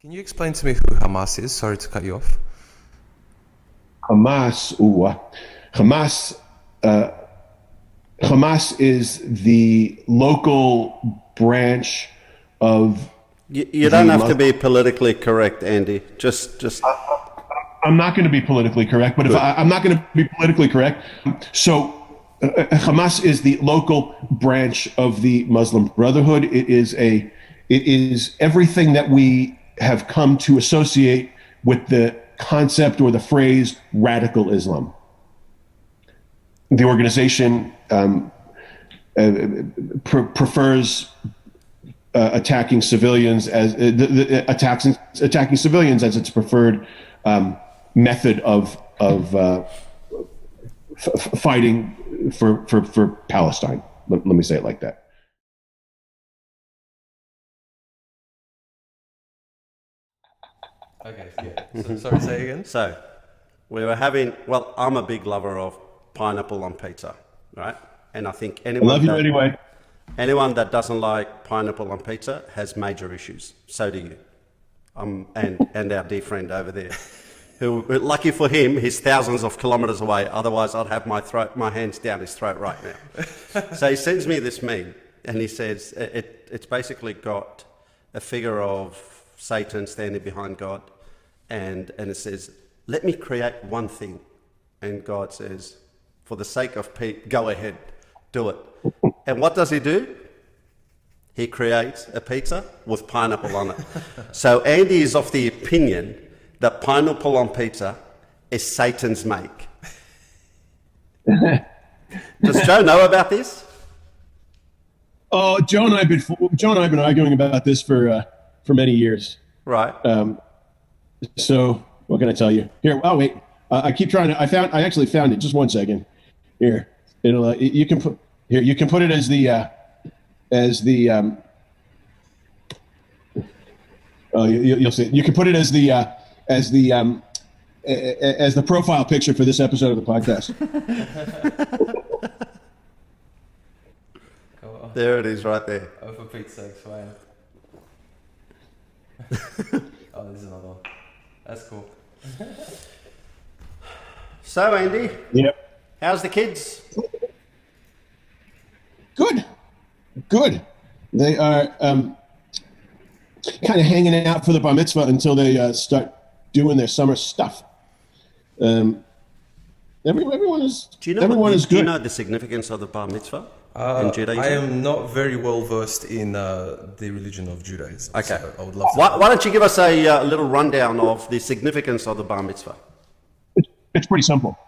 Can you explain to me who Hamas is? Sorry to cut you off. Hamas, Hamas, Hamas is the local branch of. You don't have to be politically correct, Andy. I'm not going to be politically correct, but I'm not going to be politically correct. So, Hamas is the local branch of the Muslim Brotherhood. It is everything that we have come to associate with the concept or the phrase radical Islam. The organization prefers attacking civilians as attacking civilians as its preferred method of fighting for Palestine. Let me say it like that. Okay, yeah. So, sorry, say again. So, we were having. Well, I'm a big lover of pineapple on pizza, right? And I think I love you anyway. Anyone that doesn't like pineapple on pizza has major issues. So do you. And our dear friend over there, who, lucky for him, he's thousands of kilometers away. Otherwise, I'd have my hands down his throat right now. So he sends me this meme, and he says it's basically got a figure of Satan standing behind God, and it says, "Let me create one thing," and God says, "For the sake of Pete, go ahead, do it." And what does he do? He creates a pizza with pineapple on it. So Andy is of the opinion that pineapple on pizza is Satan's make. Does Joe know about this? Oh, Joe and I have been arguing about this for many years. Right. So what can I tell you? Here, oh wait, I keep trying to. I actually found it. Just one second. Here, you can put it as the you'll see. You can put it as the profile picture for this episode of the podcast. There it is, right there. Oh, for Pete's sake, fine. Oh, this is another one. That's cool. So, Andy. Yep. How's the kids? Good. They are kind of hanging out for the bar mitzvah until they start doing their summer stuff. Everyone is. Do you know the significance of the bar mitzvah in Judaism? I am not very well versed in the religion of Judaism. Okay. So I would love to. Why don't you give us a little rundown of the significance of the bar mitzvah? It's pretty simple.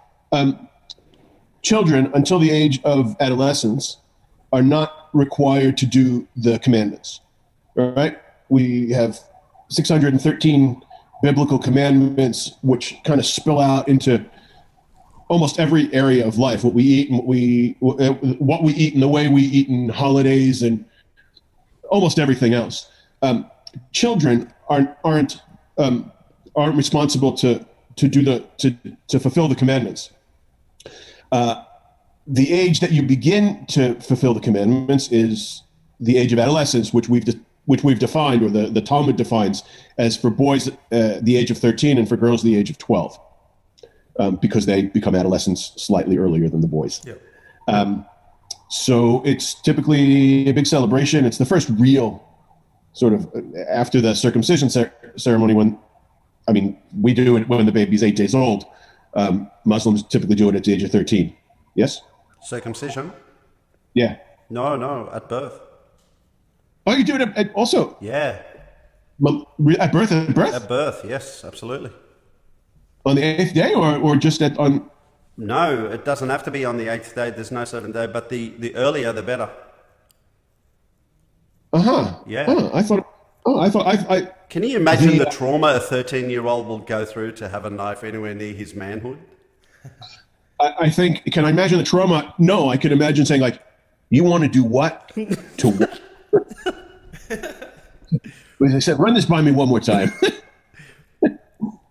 Children until the age of adolescence are not required to do the commandments. All right? We have 613 biblical commandments which kind of spill out into almost every area of life. What we eat and what we eat and the way we eat in holidays and almost everything else. Children aren't responsible to fulfill the commandments. The age that you begin to fulfill the commandments is the age of adolescence, which we've defined, or the Talmud defines as for boys the age of 13 and for girls the age of 12, because they become adolescents slightly earlier than the boys. Yep. So it's typically a big celebration. It's the first real sort of after the circumcision ceremony. We do it when the baby's 8 days old. Muslims typically do it at the age of 13. Yes? Circumcision? Yeah. No, at birth. Oh, you do it at also? Yeah. At birth? At birth? At birth, yes, absolutely. On the 8th day or just on? No, it doesn't have to be on the 8th day. There's no certain day, but the earlier the better. Uh-huh. Yeah. I Can you imagine the trauma a 13-year-old will go through to have a knife anywhere near his manhood? I think, can I imagine the trauma? No, I can imagine saying, like, you want to do what? To what? As I said, run this by me one more time.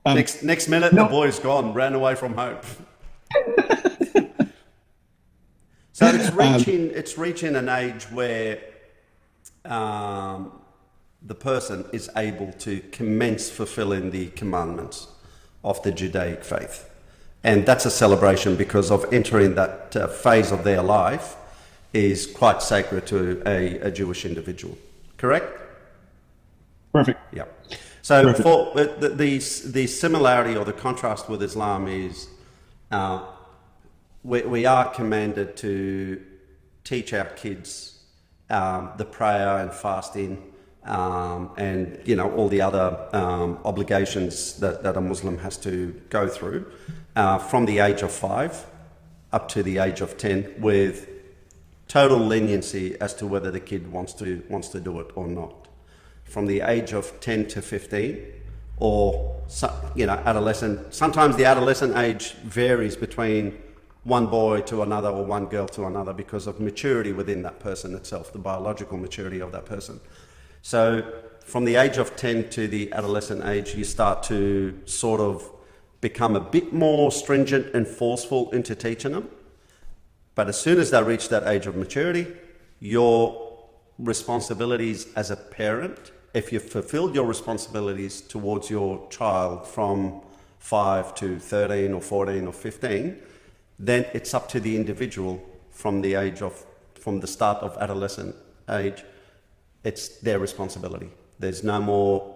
Next minute, the boy's gone, ran away from home. So it's reaching an age where the person is able to commence fulfilling the commandments of the Judaic faith. And that's a celebration because of entering that phase of their life is quite sacred to a Jewish individual. Correct? Perfect. Yeah. So Perfect. for the similarity or the contrast with Islam is we are commanded to teach our kids the prayer and fasting and all the other obligations that a Muslim has to go through from the age of 5 up to the age of 10 with total leniency as to whether the kid wants to do it or not. From the age of 10 to 15 or adolescent, sometimes the adolescent age varies between one boy to another or one girl to another because of maturity within that person itself, the biological maturity of that person. So from the age of 10 to the adolescent age, you start to sort of become a bit more stringent and forceful into teaching them. But as soon as they reach that age of maturity, your responsibilities as a parent, if you've fulfilled your responsibilities towards your child from 5 to 13 or 14 or 15, then it's up to the individual from the start of adolescent age. It's their responsibility. There's no more,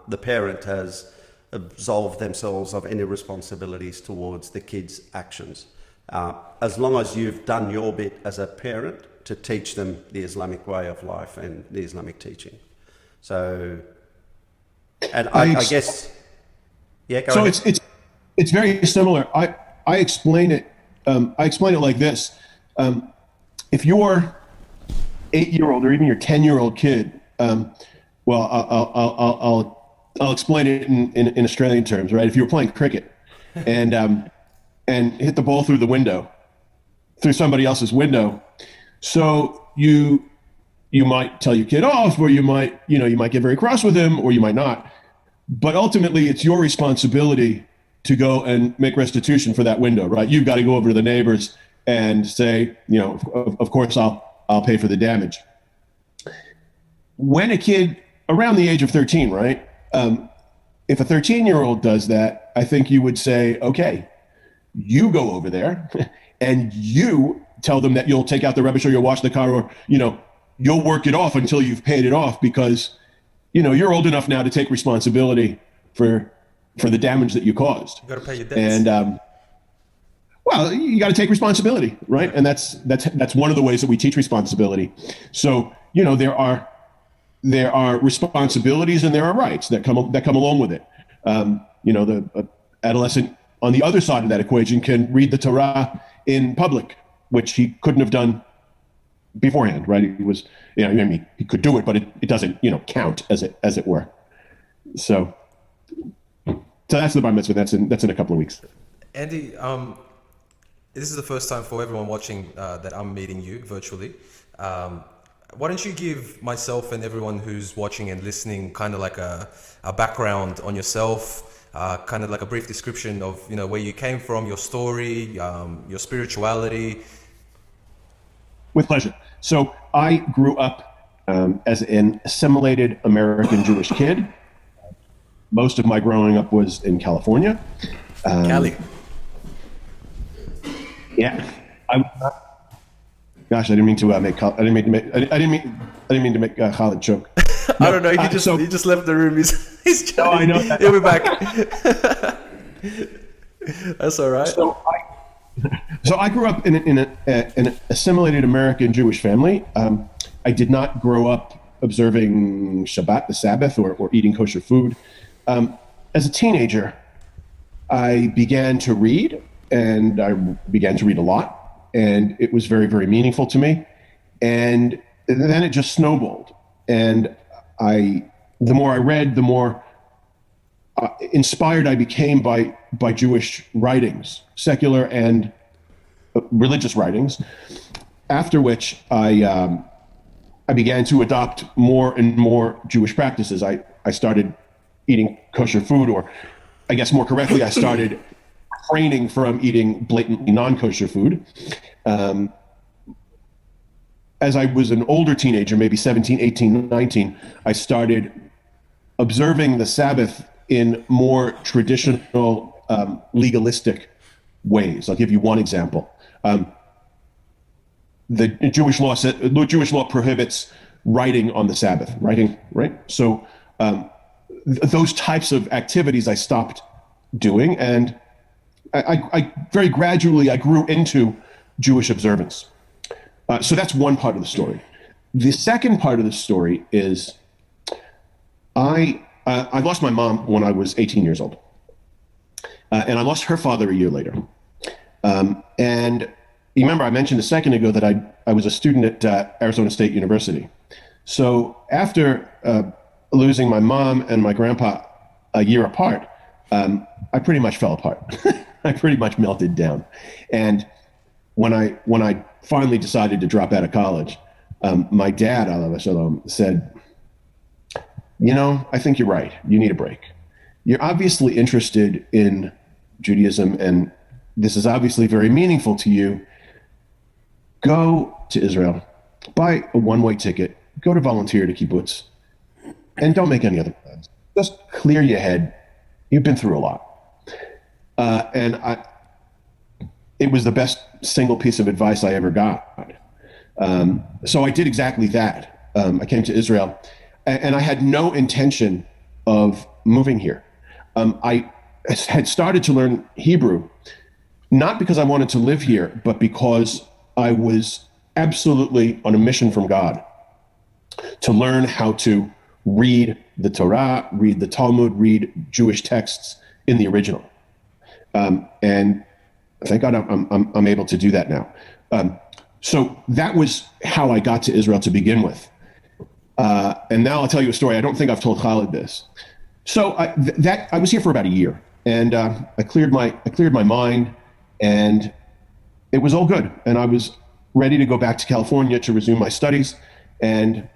the parent has absolved themselves of any responsibilities towards the kids' actions. As long as you've done your bit as a parent to teach them the Islamic way of life and the Islamic teaching. So, and I guess, yeah, go ahead. So it's very similar. I explain it like this. If your 8-year-old or even your 10-year-old kid, I'll explain it in Australian terms, right? If you were playing cricket and hit the ball through the window, through somebody else's window, so you might tell your kid off, or you might get very cross with him, or you might not. But ultimately, it's your responsibility to go and make restitution for that window, right? You've got to go over to the neighbors and say, of course, I'll pay for the damage. When a kid around the age of 13, right? If a 13-year-old does that, I think you would say, okay, you go over there and you tell them that you'll take out the rubbish or you'll wash the car or, you'll work it off until you've paid it off because, you're old enough now to take responsibility for the damage that you caused. You got to pay your debts. And, well, you got to take responsibility, right? And that's one of the ways that we teach responsibility. So, there are responsibilities and there are rights that come along with it. The adolescent on the other side of that equation can read the Torah in public, which he couldn't have done beforehand, right? He was, he could do it, but it doesn't, count as it were. So that's the bar mitzvah. That's in a couple of weeks. Andy, this is the first time for everyone watching that I'm meeting you virtually. Why don't you give myself and everyone who's watching and listening kind of like a background on yourself, kind of like a brief description of, where you came from, your story, your spirituality. With pleasure. So I grew up as an assimilated American Jewish kid. Most of my growing up was in California. Cali. Yeah. Gosh, I didn't mean to make Khaled choke. No, I don't know. He just left the room. He's no, I know. He'll be back. That's all right. So I grew up in an assimilated American Jewish family. I did not grow up observing Shabbat, the Sabbath, or eating kosher food. As a teenager, I began to read, and I began to read a lot. And it was very, very meaningful to me. And then it just snowballed. And the more I read, the more inspired I became by Jewish writings, secular and religious writings. After which I began to adopt more and more Jewish practices. I started eating kosher food, or I guess more correctly, I started refraining from eating blatantly non-kosher food. as I was an older teenager, maybe 17, 18, 19, I started observing the Sabbath in more traditional, legalistic ways. I'll give you one example. The Jewish law prohibits writing on the Sabbath, writing, right? So those types of activities I stopped doing, and I very gradually I grew into Jewish observance. So that's one part of the story. The second part of the story is I lost my mom when I was 18 years old, and I lost her father a year later. And you remember I mentioned a second ago that I was a student at Arizona State University. So after losing my mom and my grandpa a year apart, I pretty much fell apart. I pretty much melted down. And when I finally decided to drop out of college, my dad, alav shalom, said, I think you're right. You need a break. You're obviously interested in Judaism, and this is obviously very meaningful to you. Go to Israel, buy a one-way ticket, go to volunteer to kibbutz, and don't make any other plans. Just clear your head. You've been through a lot. And it was the best single piece of advice I ever got. So I did exactly that. I came to Israel, and I had no intention of moving here. I had started to learn Hebrew, not because I wanted to live here, but because I was absolutely on a mission from God to learn how to read the Torah, read the Talmud, read Jewish texts in the original. And thank God I'm able to do that now. So that was how I got to Israel to begin with. And now I'll tell you a story. I don't think I've told Khaled this. So I was here for about a year, and I cleared my mind, and it was all good. And I was ready to go back to California to resume my studies and,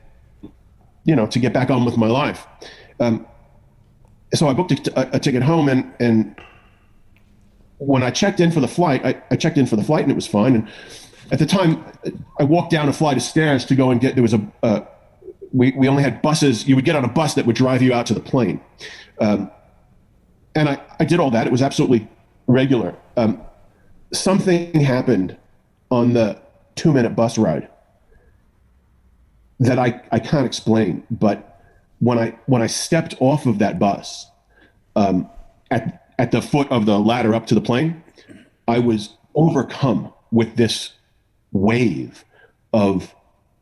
to get back on with my life. So I booked a ticket home, and when I checked in for the flight, I checked in for the flight and it was fine. And at the time, I walked down a flight of stairs to go and there was we only had buses. You would get on a bus that would drive you out to the plane. And I did all that. It was absolutely regular. Something happened on the 2-minute bus ride that I can't explain. But when I stepped off of that bus, at the foot of the ladder up to the plane, I was overcome with this wave of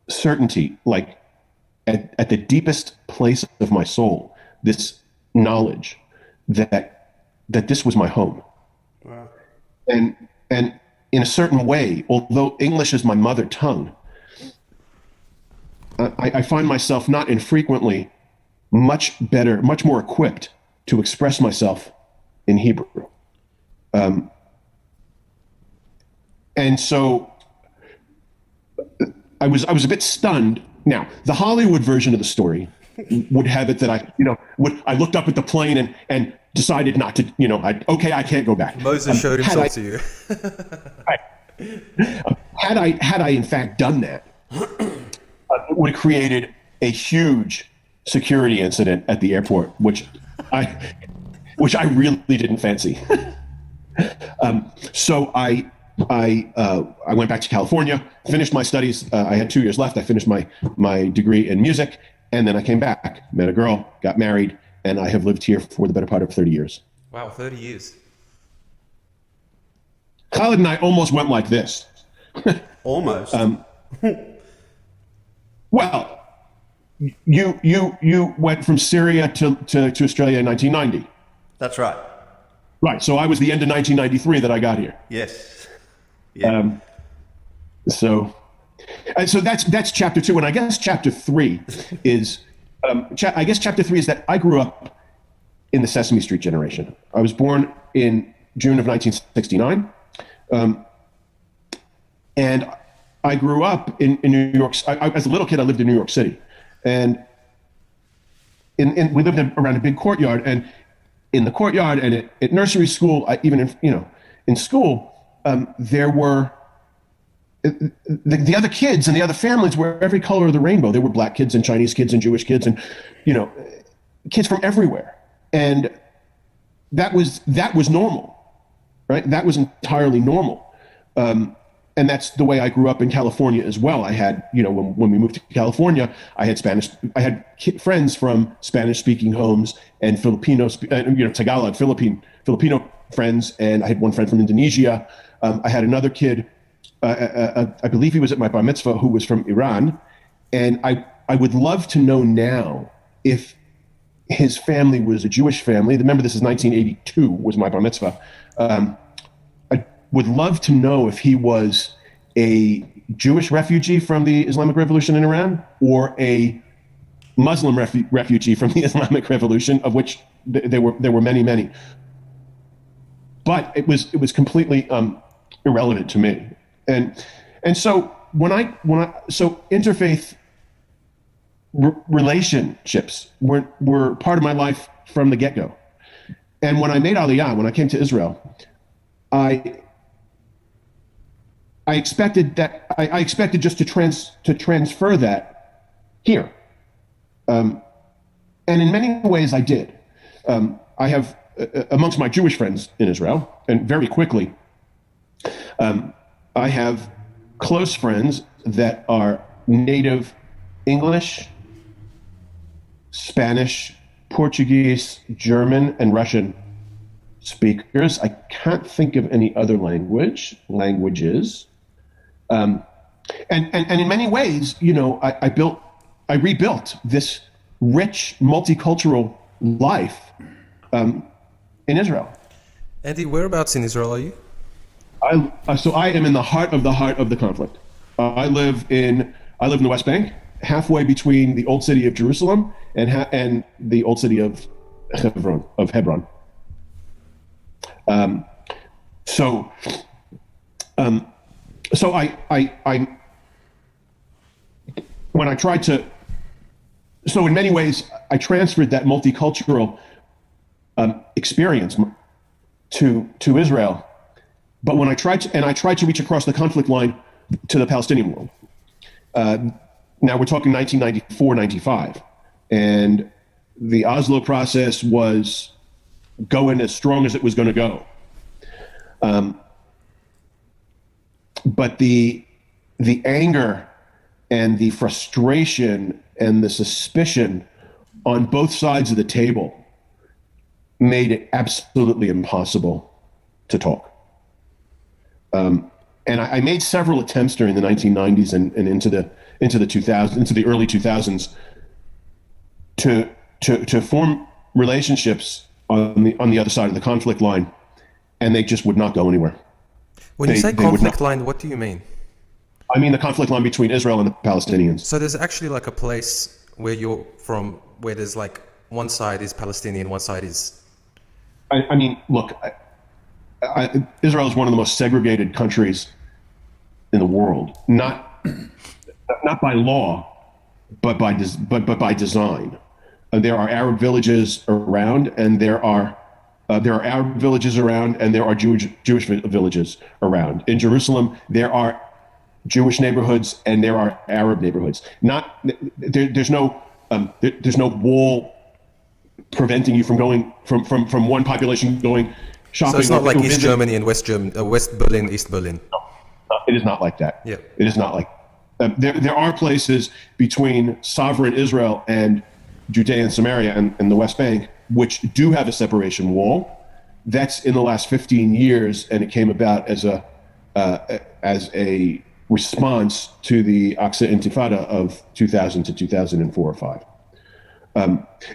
certainty, like at the deepest place of my soul, this knowledge that this was my home. Wow. And in a certain way, although English is my mother tongue, I find myself not infrequently much more equipped to express myself in Hebrew. And so I was a bit stunned. Now, the Hollywood version of the story would have it that I looked up at the plane and decided not to, I can't go back. Moses showed himself to you. Had I in fact done that, it would have created a huge security incident at the airport, which I really didn't fancy. So I went back to California, finished my studies. I had 2 years left. I finished my degree in music, and then I came back, met a girl, got married, and I have lived here for the better part of 30 years. Wow, 30 years. Khaled and I almost went like this. Almost. Well, you went from Syria to Australia in 1990. That's right. Right. So I was the end of 1993 that I got here. Yes. Yeah. So that's chapter 2, and I guess chapter 3 is chapter 3 is that I grew up in the Sesame Street generation. I was born in June of 1969, and I grew up in New York. As a little kid, I lived in New York City, and we lived around a big courtyard, and in the courtyard and at nursery school, even in school, there were the other kids and the other families were every color of the rainbow. There were black kids and Chinese kids and Jewish kids and, kids from everywhere. And that was normal, right? That was entirely normal. And that's the way I grew up in California as well. I had, when we moved to California, I had friends from Spanish-speaking homes and Tagalog, Filipino friends, and I had one friend from Indonesia. I had another kid, I believe he was at my bar mitzvah, who was from Iran. And I would love to know now if his family was a Jewish family. Remember, this is 1982, was my bar mitzvah. I would love to know if he was a Jewish refugee from the Islamic Revolution in Iran or a Muslim refugee from the Islamic Revolution, of which there were many, many. But it was completely irrelevant to me. And so so interfaith relationships were part of my life from the get-go. And when I made Aliyah, when I came to Israel, I expected just to transfer that here, and in many ways I did. I have amongst my Jewish friends in Israel, and very quickly, I have close friends that are native English, Spanish, Portuguese, German, and Russian speakers. I can't think of any other languages. And in many ways, I rebuilt this rich multicultural life in Israel. Andy, whereabouts in Israel are you? So I am in the heart of the conflict. I live in the West Bank, halfway between the old city of Jerusalem and the old city of Hebron. So when I tried to, so in many ways, I transferred that multicultural experience to Israel. But when I tried to reach across the conflict line to the Palestinian world. Now we're talking 1994, 95. And the Oslo process was going as strong as it was going to go. But the anger and the frustration and the suspicion on both sides of the table made it absolutely impossible to talk. And I made several attempts during the 1990s and into the 2000s, into the early 2000s, to form relationships on the other side of the conflict line, and they just would not go anywhere. When you say conflict line, what do you mean? I mean the conflict line between Israel and the Palestinians. So there's actually like a place where you're from, where there's like one side is Palestinian, one side is... I mean, look, Israel is one of the most segregated countries in the world, not by law, but by design. There are Arab villages around, and there are Arab villages around, and there are Jewish villages around. In Jerusalem, there are Jewish neighborhoods and there are Arab neighborhoods. There's no wall preventing you from going from one population going shopping. So it's not like East Germany and West Berlin, East Berlin. No, it is not like that. Yeah, it is not like. There are places between sovereign Israel and Judea and Samaria and the West Bank which do have a separation wall. That's in the last 15 years, and it came about as a response to the Aqsa Intifada of 2000 to 2004 or 5.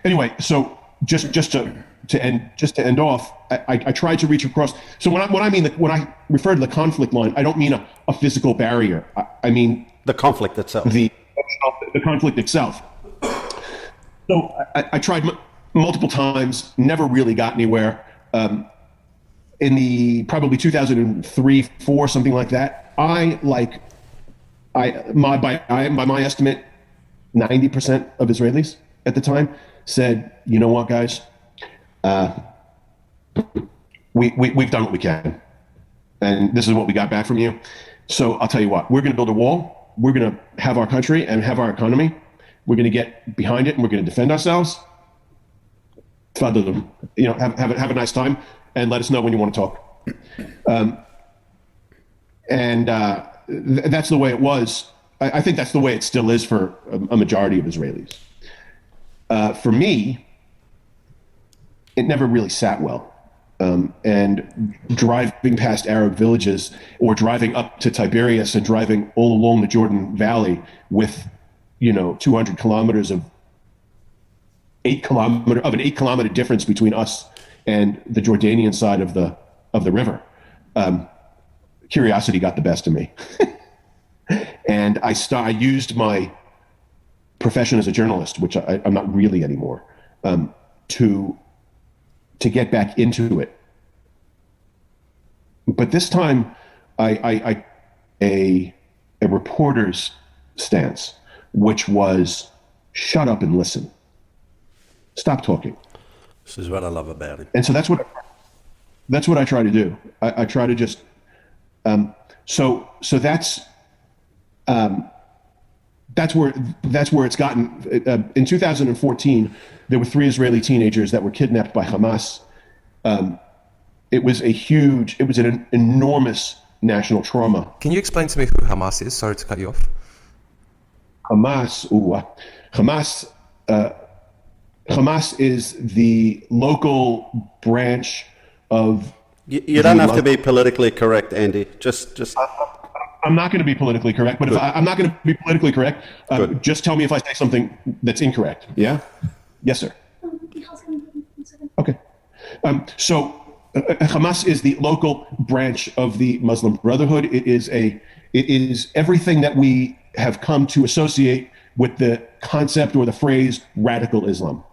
Anyway, so just to end off, I tried to reach across. So when I refer to the conflict line, I don't mean a physical barrier. I mean the conflict itself. The conflict itself. So I tried multiple times, never really got anywhere. In the probably 2003, 4, something like that, by my estimate, 90% of Israelis at the time said, "You know what, guys? We've done what we can, and this is what we got back from you." So I'll tell you what, we're going to build a wall. We're going to have our country and have our economy. We're going to get behind it and we're going to defend ourselves. Have a nice time and let us know when you want to talk. That's the way it was. I think that's the way it still is for a majority of Israelis. For me, it never really sat well. And driving past Arab villages or driving up to Tiberias and driving all along the Jordan Valley with, 200 kilometers of an 8 kilometer difference between us and the Jordanian side of the river. Curiosity got the best of me. And I used my profession as a journalist, which I'm not really anymore, to get back into it. But this time, I a reporter's stance, which was shut up and listen. Stop talking. This is what I love about it. And so that's what I try to do. I try to just so that's where it's gotten. In 2014, there were 3 Israeli teenagers that were kidnapped by Hamas. It was an enormous national trauma. Can you explain to me who Hamas is? Sorry to cut you off. Hamas is the local branch of. You don't have to be politically correct, Andy. Just. I'm not going to be politically correct, but if I'm not going to be politically correct, just tell me if I say something that's incorrect. Yeah? Yes, sir. Okay. So Hamas is the local branch of the Muslim Brotherhood. It is everything that we have come to associate with the concept or the phrase radical Islam.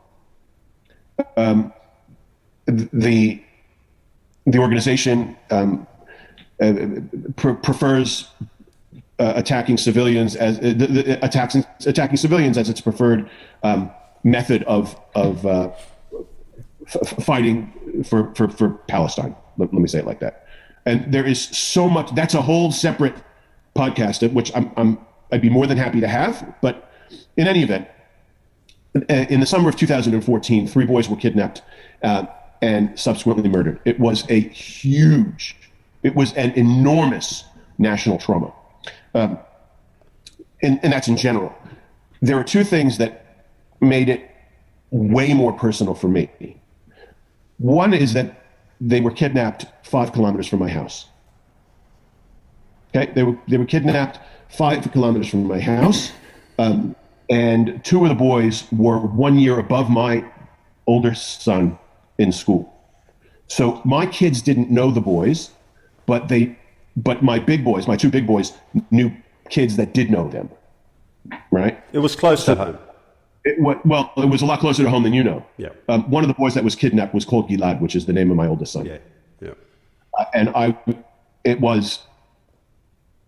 The organization prefers attacking civilians as attacking civilians as its preferred method of fighting for Palestine. Let me say it like that. And there is so much. That's a whole separate podcast, which I'd be more than happy to have. But in any event, in the summer of 2014, 3 boys were kidnapped and subsequently murdered. It was an enormous national trauma. And that's in general. There are 2 things that made it way more personal for me. One is that they were kidnapped 5 kilometers from my house. Okay, they were kidnapped 5 kilometers from my house, and 2 of the boys were 1 year above my older son in school. So my kids didn't know the boys, but my 2 big boys knew kids that did know them, right? It was close to home. It was a lot closer to home than you know. Yeah. One of the boys that was kidnapped was called Gilad, which is the name of my oldest son. Yeah. Yeah. It was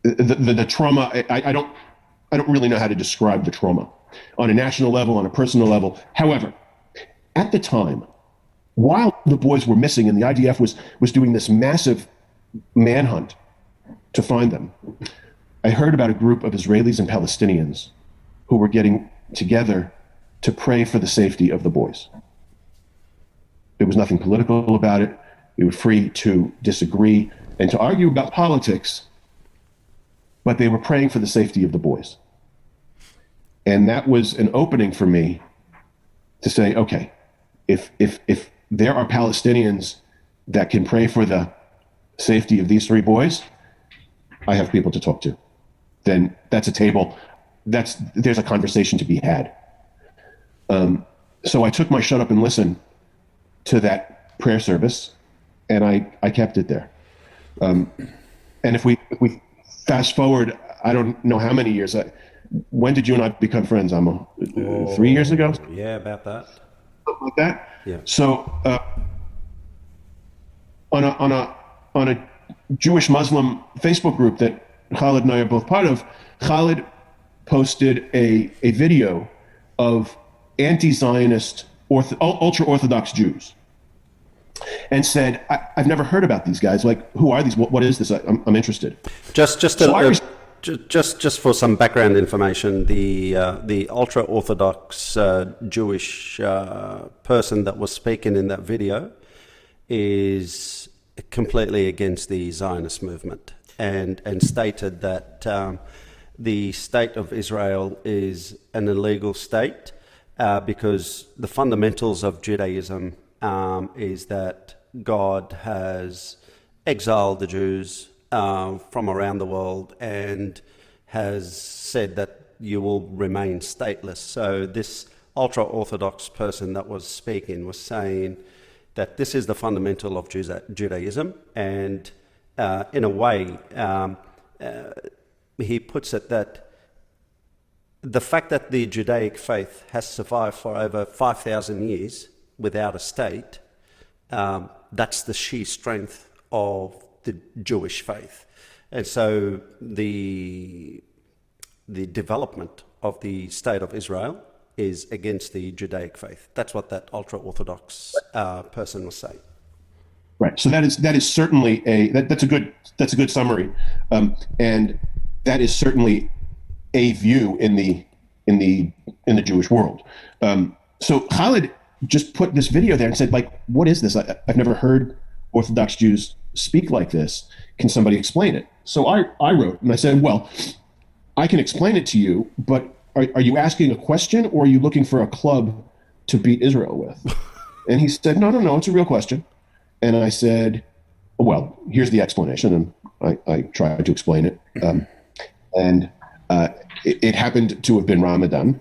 the trauma. I don't really know how to describe the trauma on a national level, on a personal level. However, at the time, while the boys were missing and the IDF was doing this massive manhunt to find them, I heard about a group of Israelis and Palestinians who were getting together to pray for the safety of the boys. There was nothing political about it. We were free to disagree and to argue about politics, but they were praying for the safety of the boys. And that was an opening for me to say, okay, if there are Palestinians that can pray for the safety of these 3 boys, I have people to talk to. Then that's a table. There's a conversation to be had. So I took my shut up and listen to that prayer service, and I kept it there. And if we fast forward, I don't know how many years. When did you and I become friends, Amo? 3 years ago? Yeah, about that. Something like that. Yeah. So on a Jewish Muslim Facebook group that Khaled and I are both part of, Khaled posted a video of anti-Zionist ultra-Orthodox Jews. and said, I've never heard about these guys. Like, who are these? What is this? I'm interested. Just for some background information, the ultra orthodox Jewish person that was speaking in that video is completely against the Zionist movement, and stated that the state of Israel is an illegal state because the fundamentals of Judaism is that God has exiled the Jews from around the world and has said that you will remain stateless. So this ultra-Orthodox person that was speaking was saying that this is the fundamental of Judaism, and in a way he puts it that the fact that the Judaic faith has survived for over 5,000 years without a state, that's the sheer strength of the Jewish faith. And so the development of the state of Israel is against the Judaic faith. That's what that ultra-Orthodox person was saying. Right. So that is certainly that's a good summary, and that is certainly a view in the Jewish world. So Khaled just put this video there and said, like, what is this? I've never heard Orthodox Jews speak like this. Can somebody explain it? So I wrote and I said, well, I can explain it to you, but are you asking a question or are you looking for a club to beat Israel with? And he said, no, it's a real question. And I said, well, here's the explanation. And I tried to explain it. It happened to have been Ramadan,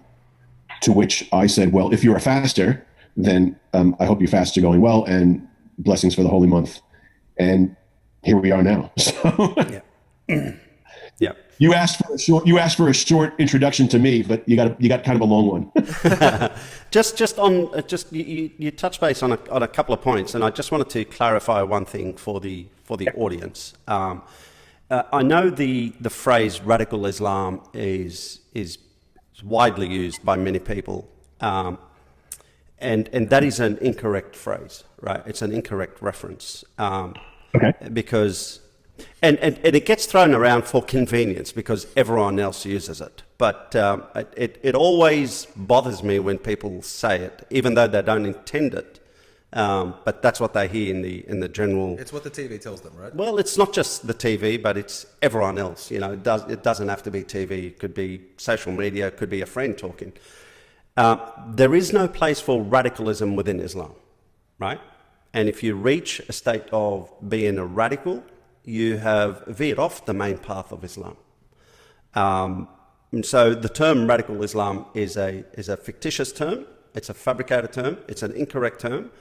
to which I said, well, if you're a faster, then I hope your fasts are going well and blessings for the holy month. And here we are now. So yeah. You asked for a short introduction to me, but you got kind of a long one. You touched base on a couple of points, and I just wanted to clarify one thing for the audience. I know the phrase radical Islam is widely used by many people, and that is an incorrect phrase, right? It's an incorrect reference. Okay. Because and it gets thrown around for convenience because everyone else uses it. But it always bothers me when people say it, even though they don't intend it. But that's what they hear in the general. It's what the TV tells them, right? Well, it's not just the TV, but it's everyone else. You know, it doesn't have to be TV. It could be social media. It could be a friend talking. There is no place for radicalism within Islam, right? And if you reach a state of being a radical, you have veered off the main path of Islam. And so the term radical Islam is a fictitious term. It's a fabricated term. It's an incorrect term.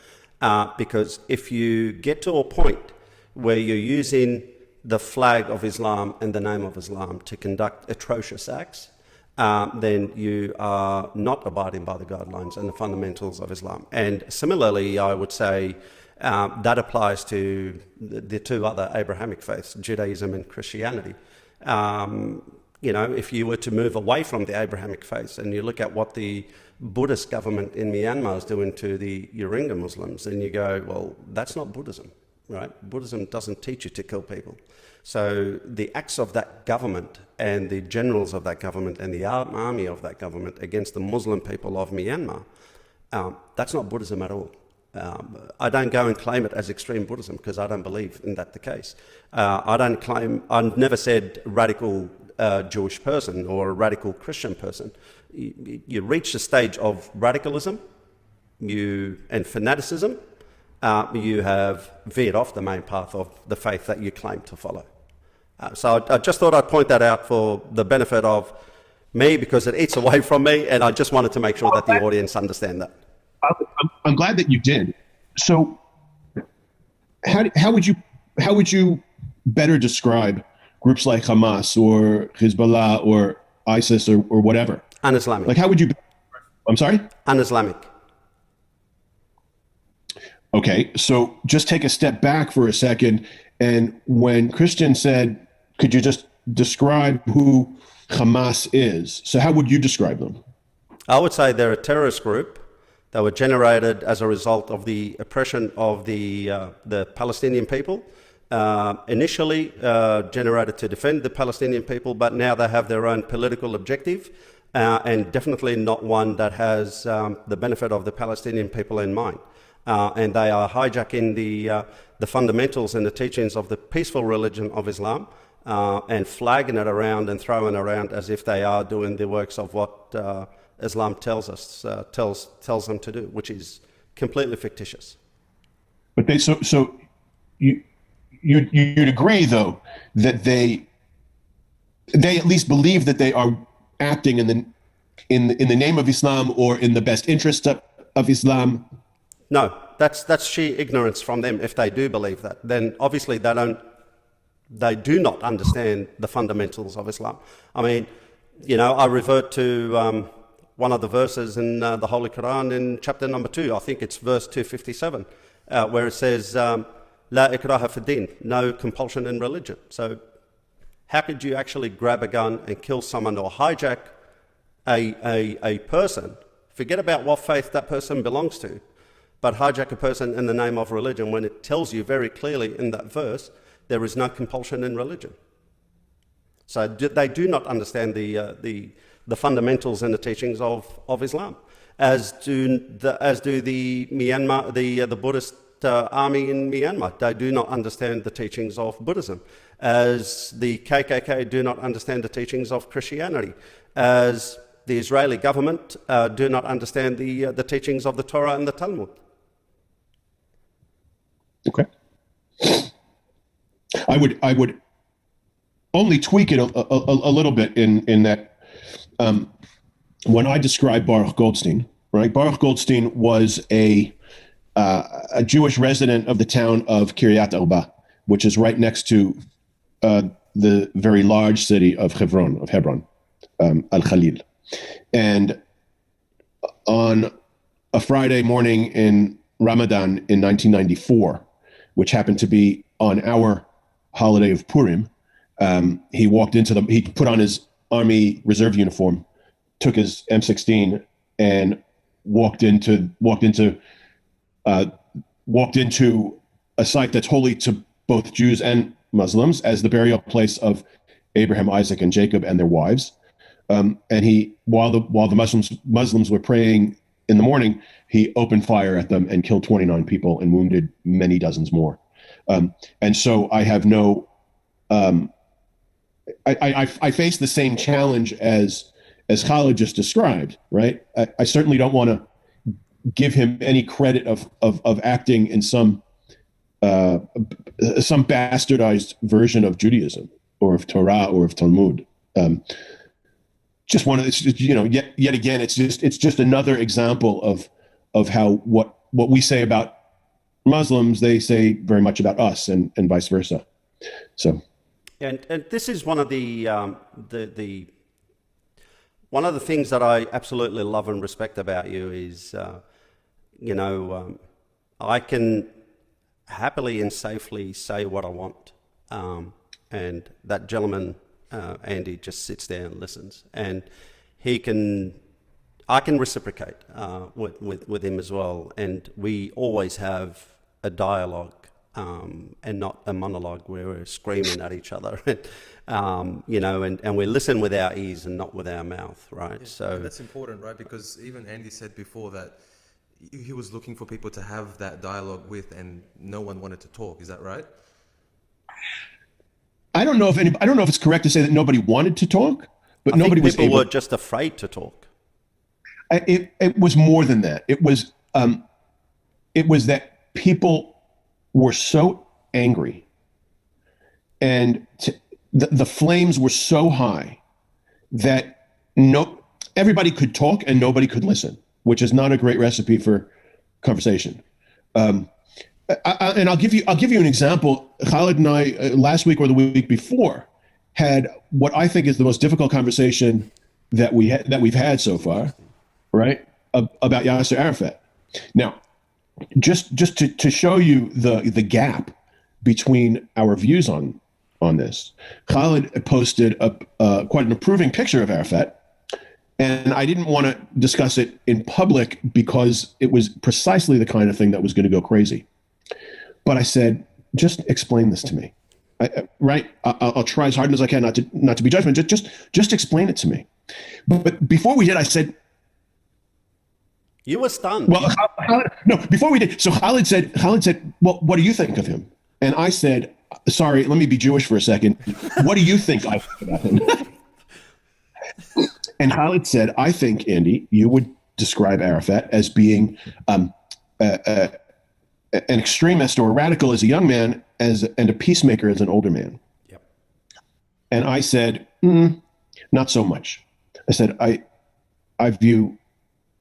Because if you get to a point where you're using the flag of Islam and the name of Islam to conduct atrocious acts, then you are not abiding by the guidelines and the fundamentals of Islam. And similarly, I would say that applies to the two other Abrahamic faiths, Judaism and Christianity. If you were to move away from the Abrahamic faiths and you look at what the Buddhist government in Myanmar is doing to the Rohingya Muslims, then you go, well, that's not Buddhism, right? Buddhism doesn't teach you to kill people. So the acts of that government and the generals of that government and the army of that government against the Muslim people of Myanmar, that's not Buddhism at all. I don't go and claim it as extreme Buddhism because I don't believe in that the case. I've never said radical Jewish person or a radical Christian person. You reach the stage of radicalism and fanaticism, you have veered off the main path of the faith that you claim to follow. So I just thought I'd point that out for the benefit of me because it eats away from me, and I just wanted to make sure that the audience understand that. I'm glad that you did. So how would you better describe groups like Hamas or Hezbollah or ISIS or whatever? Un-Islamic. Like, how would you? I'm sorry? Un-Islamic. Okay, so just take a step back for a second. And when Christian said, could you just describe who Hamas is? So how would you describe them? I would say they're a terrorist group They were generated as a result of the oppression of the Palestinian people. Initially generated to defend the Palestinian people, but now they have their own political objective, and definitely not one that has the benefit of the Palestinian people in mind. And they are hijacking the fundamentals and the teachings of the peaceful religion of Islam, and flagging it around and throwing around as if they are doing the works of what Islam tells them to do, which is completely fictitious. But you'd agree, though, that they at least believe that they are acting in the name of Islam or in the best interest of Islam. No, that's sheer ignorance from them. If they do believe that, then obviously they do not understand the fundamentals of Islam. I mean, I revert to one of the verses in the Holy Quran in chapter number 2. I think it's verse 257, where it says, La ikraha fi din, no compulsion in religion. So how could you actually grab a gun and kill someone or hijack a person, forget about what faith that person belongs to, but hijack a person in the name of religion when it tells you very clearly in that verse there is no compulsion in religion? So they do not understand the fundamentals and the teachings of Islam, as do the Myanmar, the Buddhist army in Myanmar. They do not understand the teachings of Buddhism, as the KKK do not understand the teachings of Christianity, as the Israeli government do not understand the teachings of the Torah and the Talmud. Okay. I would only tweak it a little bit in that when I describe Baruch Goldstein, right? Baruch Goldstein was a Jewish resident of the town of Kiryat Arba, which is right next to the very large city of Hebron, Al-Khalil. And on a Friday morning in Ramadan in 1994, which happened to be on our holiday of Purim, he put on his Army Reserve uniform, took his M16, and walked into a site that's holy to both Jews and Muslims as the burial place of Abraham, Isaac, and Jacob and their wives. And while the Muslims were praying in the morning, he opened fire at them and killed 29 people and wounded many dozens more. And so I have no, I face the same challenge as Khaled just described, right? I certainly don't want to give him any credit of acting in some bastardized version of Judaism or of Torah or of Talmud. Just one of this, yet again, it's just another example of how what we say about Muslims, they say very much about us, and vice versa. So, and this is one of the one of the things that I absolutely love and respect about you is, I can happily and safely say what I want, and that gentleman, Andye, just sits there and listens, and I can reciprocate with him as well, and we always have a dialogue, and not a monologue where we're screaming at each other, and we listen with our ears and not with our mouth, right? Yeah, so that's important, right? Because even Andye said before that he was looking for people to have that dialogue with, and no one wanted to talk. Is that right? I don't know if it's correct to say that nobody wanted to talk, but I nobody think people was able. were just afraid to talk. It was more than that. It was that people were so angry, and the flames were so high that everybody could talk and nobody could listen, which is not a great recipe for conversation. And I'll give you an example. Khaled and I last week or the week before had what I think is the most difficult conversation that we've had so far, right? About Yasser Arafat. Now, just to show you the gap between our views on this, Khaled posted quite an approving picture of Arafat, And I didn't want to discuss it in public because it was precisely the kind of thing that was going to go crazy. But I said, just explain this to me. Right? I'll try as hard as I can not to be judgmental. Just explain it to me. But before we did, I said, You were stunned. well, no, before we did. So Khaled said, well, what do you think of him? And I said, sorry, let me be Jewish for a second. What do you think I think about him? And Khaled said, I think, Andy, you would describe Arafat as being an extremist or a radical as a young man and a peacemaker as an older man. Yep. And I said, not so much. I said, I view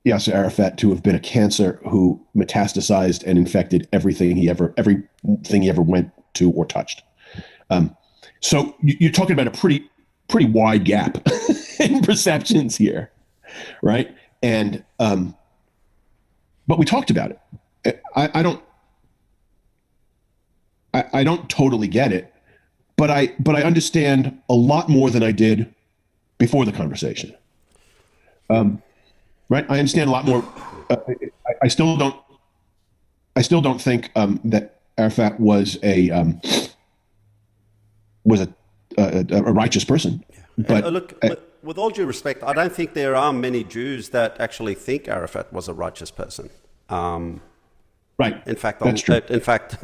Yasser Arafat to have been a cancer who metastasized and infected everything he ever went to or touched. So you're talking about a pretty wide gap in perceptions here, right? And but we talked about it. I don't totally get it, but I understand a lot more than I did before the conversation. Right? I understand a lot more. I still don't think that Arafat was a righteous person. But look, with all due respect, I don't think there are many Jews that actually think Arafat was a righteous person. Right. In fact, that's true. In fact,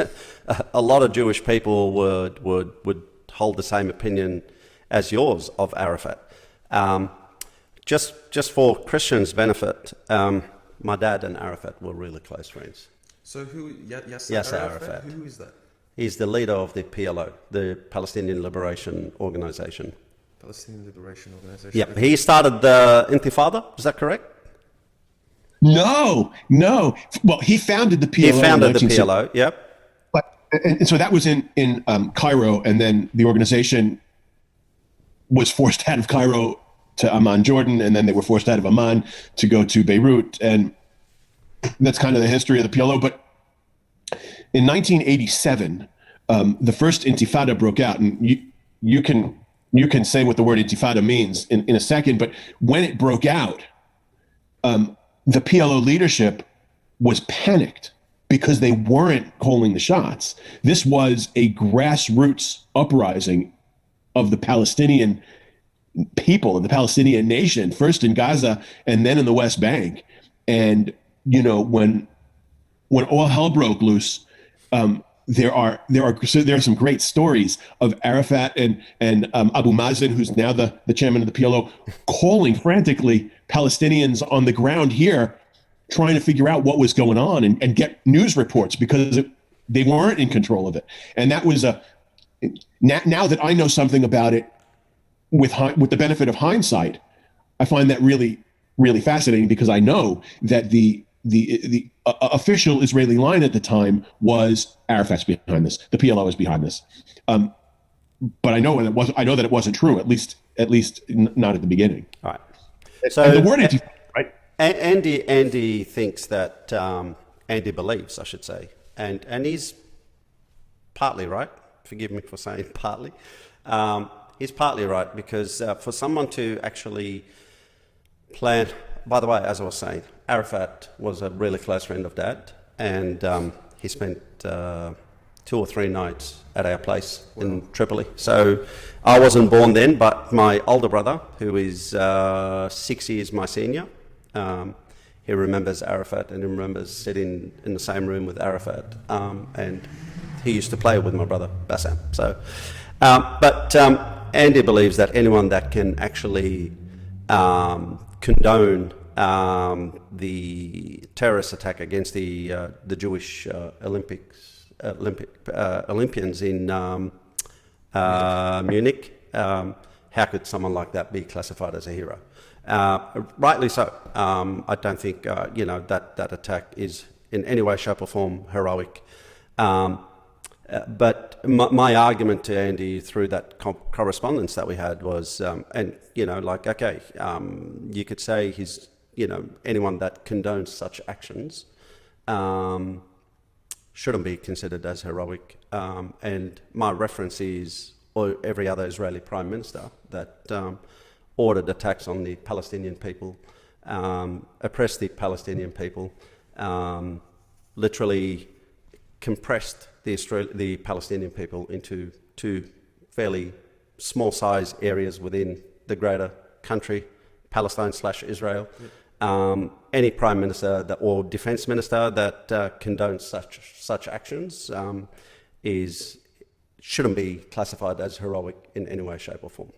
a lot of Jewish people would hold the same opinion as yours of Arafat. Just for Christians' benefit, my dad and Arafat were really close friends. So who? Yasser Arafat. Who is that? He's the leader of the PLO, the Palestinian Liberation Organization. Palestinian Liberation Organization. Yeah, he started the Intifada. Is that correct? No. Well, he founded the PLO. He founded the PLO. Yep. And so that was in Cairo, and then the organization was forced out of Cairo to Amman, Jordan, and then they were forced out of Amman to go to Beirut, and that's kind of the history of the PLO. But in 1987, the first Intifada broke out, and you can say what the word Intifada means in a second. But when it broke out, the PLO leadership was panicked because they weren't calling the shots. This was a grassroots uprising of the Palestinian people, of the Palestinian nation, first in Gaza and then in the West Bank. And, when all hell broke loose, there are some great stories of Arafat and Abu Mazen, who's now the chairman of the PLO, calling frantically Palestinians on the ground here, trying to figure out what was going on and get news reports because they weren't in control of it. And that was now that I know something about it with the benefit of hindsight, I find that really, really fascinating because I know that the official Israeli line at the time was Arafat's behind this. The PLO is behind this. But I know that it wasn't true. At least not at the beginning. All right. So and the word Intifada, right? Andy thinks that Andy believes, I should say, and he's partly right. Forgive me for saying partly. He's partly right because for someone to actually plan. By the way, as I was saying, Arafat was a really close friend of Dad, and he spent 2 or 3 nights at our place in Tripoli. So I wasn't born then, but my older brother, who is 6 years my senior, he remembers Arafat and he remembers sitting in the same room with Arafat, and he used to play with my brother Bassam. So, but Andy believes that anyone that can actually condone the terrorist attack against the Jewish Olympians in Munich, how could someone like that be classified as a hero? Rightly so. I don't think that attack is in any way, shape, or form heroic. But my argument to Andy through that correspondence that we had was, you could say he's, anyone that condones such actions shouldn't be considered as heroic. And my reference is every other Israeli prime minister that ordered attacks on the Palestinian people, oppressed the Palestinian people, literally compressed the Palestinian people into two fairly small size areas within the greater country, Palestine/Israel. Any prime minister or defense minister that condones such actions shouldn't be classified as heroic in any way, shape, or form.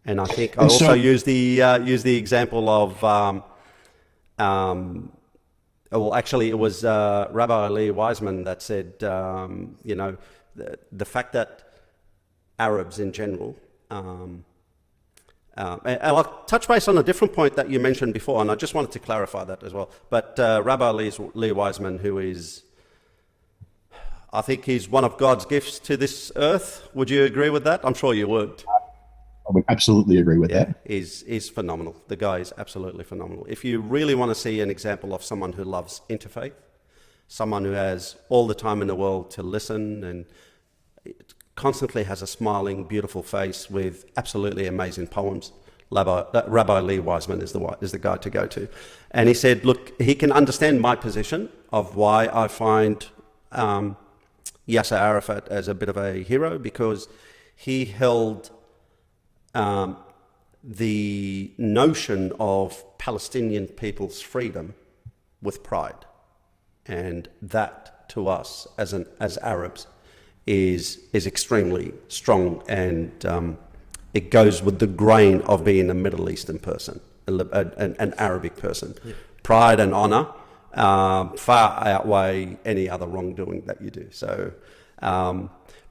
And I think I also use the example of well, actually, it was Rabbi Lee Wiseman that said, you know, the fact that Arabs in general, and I'll touch base on a different point that you mentioned before, and I just wanted to clarify that as well. But Rabbi Lee Wiseman, who is, I think he's one of God's gifts to this earth. Would you agree with that? I'm sure you would. I would absolutely agree with that. He's phenomenal. The guy is absolutely phenomenal. If you really want to see an example of someone who loves interfaith, someone who has all the time in the world to listen and constantly has a smiling, beautiful face with absolutely amazing poems, Rabbi Lee Wiseman is the guy to go to. And he said, look, he can understand my position of why I find Yasser Arafat as a bit of a hero, because he held the notion of Palestinian people's freedom with pride, and that to us as Arabs is extremely strong, and it goes with the grain of being a Middle Eastern person, an Arabic person. Yeah. Pride and honor far outweigh any other wrongdoing that you do. So.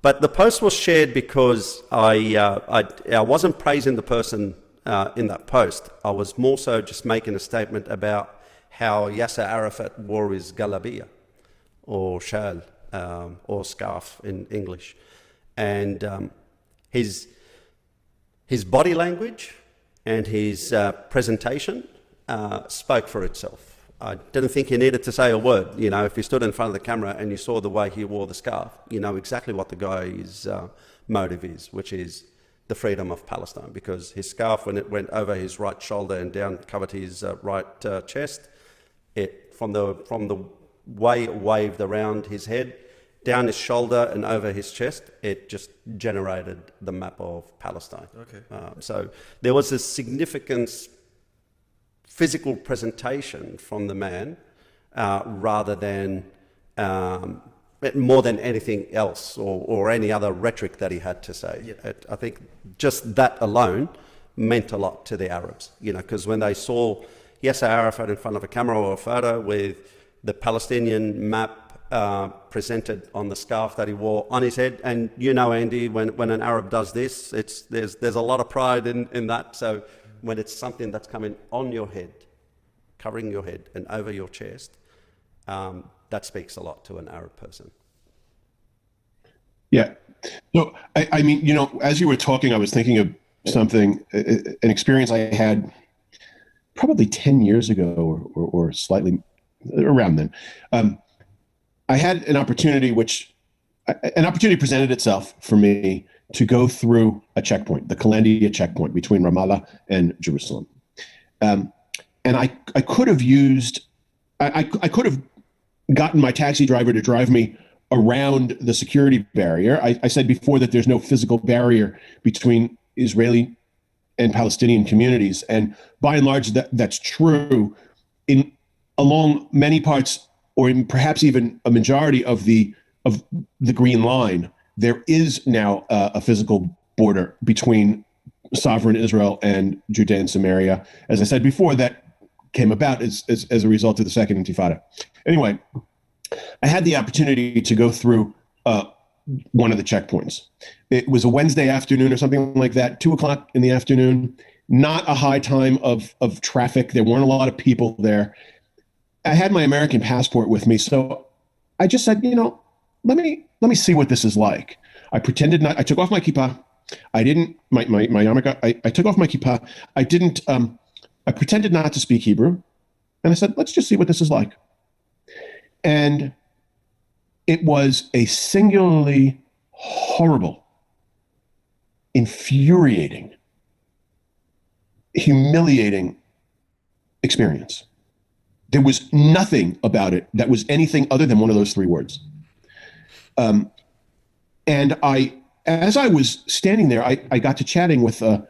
But the post was shared because I wasn't praising the person in that post. I was more so just making a statement about how Yasser Arafat wore his galabiya, or shal, or scarf in English. And his body language and his presentation spoke for itself. I didn't think he needed to say a word. You know, if you stood in front of the camera and you saw the way he wore the scarf, you know exactly what the guy's motive is, which is the freedom of Palestine. Because his scarf, when it went over his right shoulder and down, covered his right chest, it from the way it waved around his head, down his shoulder and over his chest, it just generated the map of Palestine. Okay. So there was a significance, physical presentation from the man, rather than more than anything else, or any other rhetoric that he had to say. Yeah. I think just that alone meant a lot to the Arabs, you know, because when they saw Yasser Arafat in front of a camera or a photo with the Palestinian map presented on the scarf that he wore on his head, and you know, Andy, when an Arab does this, there's a lot of pride in that. So when it's something that's coming on your head, covering your head and over your chest, that speaks a lot to an Arab person. Yeah. So, I mean, you know, as you were talking, I was thinking of something, an experience I had probably 10 years ago or slightly around then. I had an opportunity presented itself for me to go through a checkpoint, the Kalandia checkpoint between Ramallah and Jerusalem. And I could have gotten my taxi driver to drive me around the security barrier. I said before that there's no physical barrier between Israeli and Palestinian communities. And by and large, that's true along many parts, or perhaps even a majority of the Green Line. There is now a physical border between sovereign Israel and Judea and Samaria. As I said before, that came about as a result of the Second Intifada. Anyway, I had the opportunity to go through one of the checkpoints. It was a Wednesday afternoon or something like that, 2:00 in the afternoon, not a high time of traffic. There weren't a lot of people there. I had my American passport with me, so I just said, you know, let me see what this is like. I pretended not. I took off my kippah. I didn't. My yarmulke. I took off my kippah. I didn't. I pretended not to speak Hebrew, and I said, let's just see what this is like. And it was a singularly horrible, infuriating, humiliating experience. There was nothing about it that was anything other than one of those three words. And as I was standing there, I got to chatting with a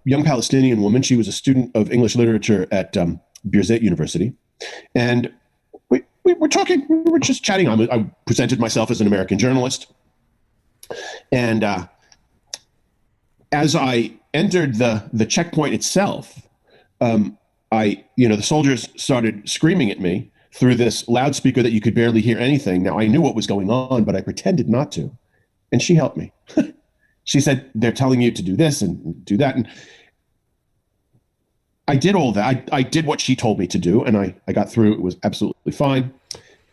young Palestinian woman. She was a student of English literature at Birzeit University. And we were talking, we were just chatting. I presented myself as an American journalist. And as I entered the checkpoint itself, the soldiers started screaming at me through this loudspeaker that you could barely hear anything. Now, I knew what was going on, but I pretended not to. And she helped me. She said, they're telling you to do this and do that. And I did all that. I did what she told me to do, and I got through. It was absolutely fine.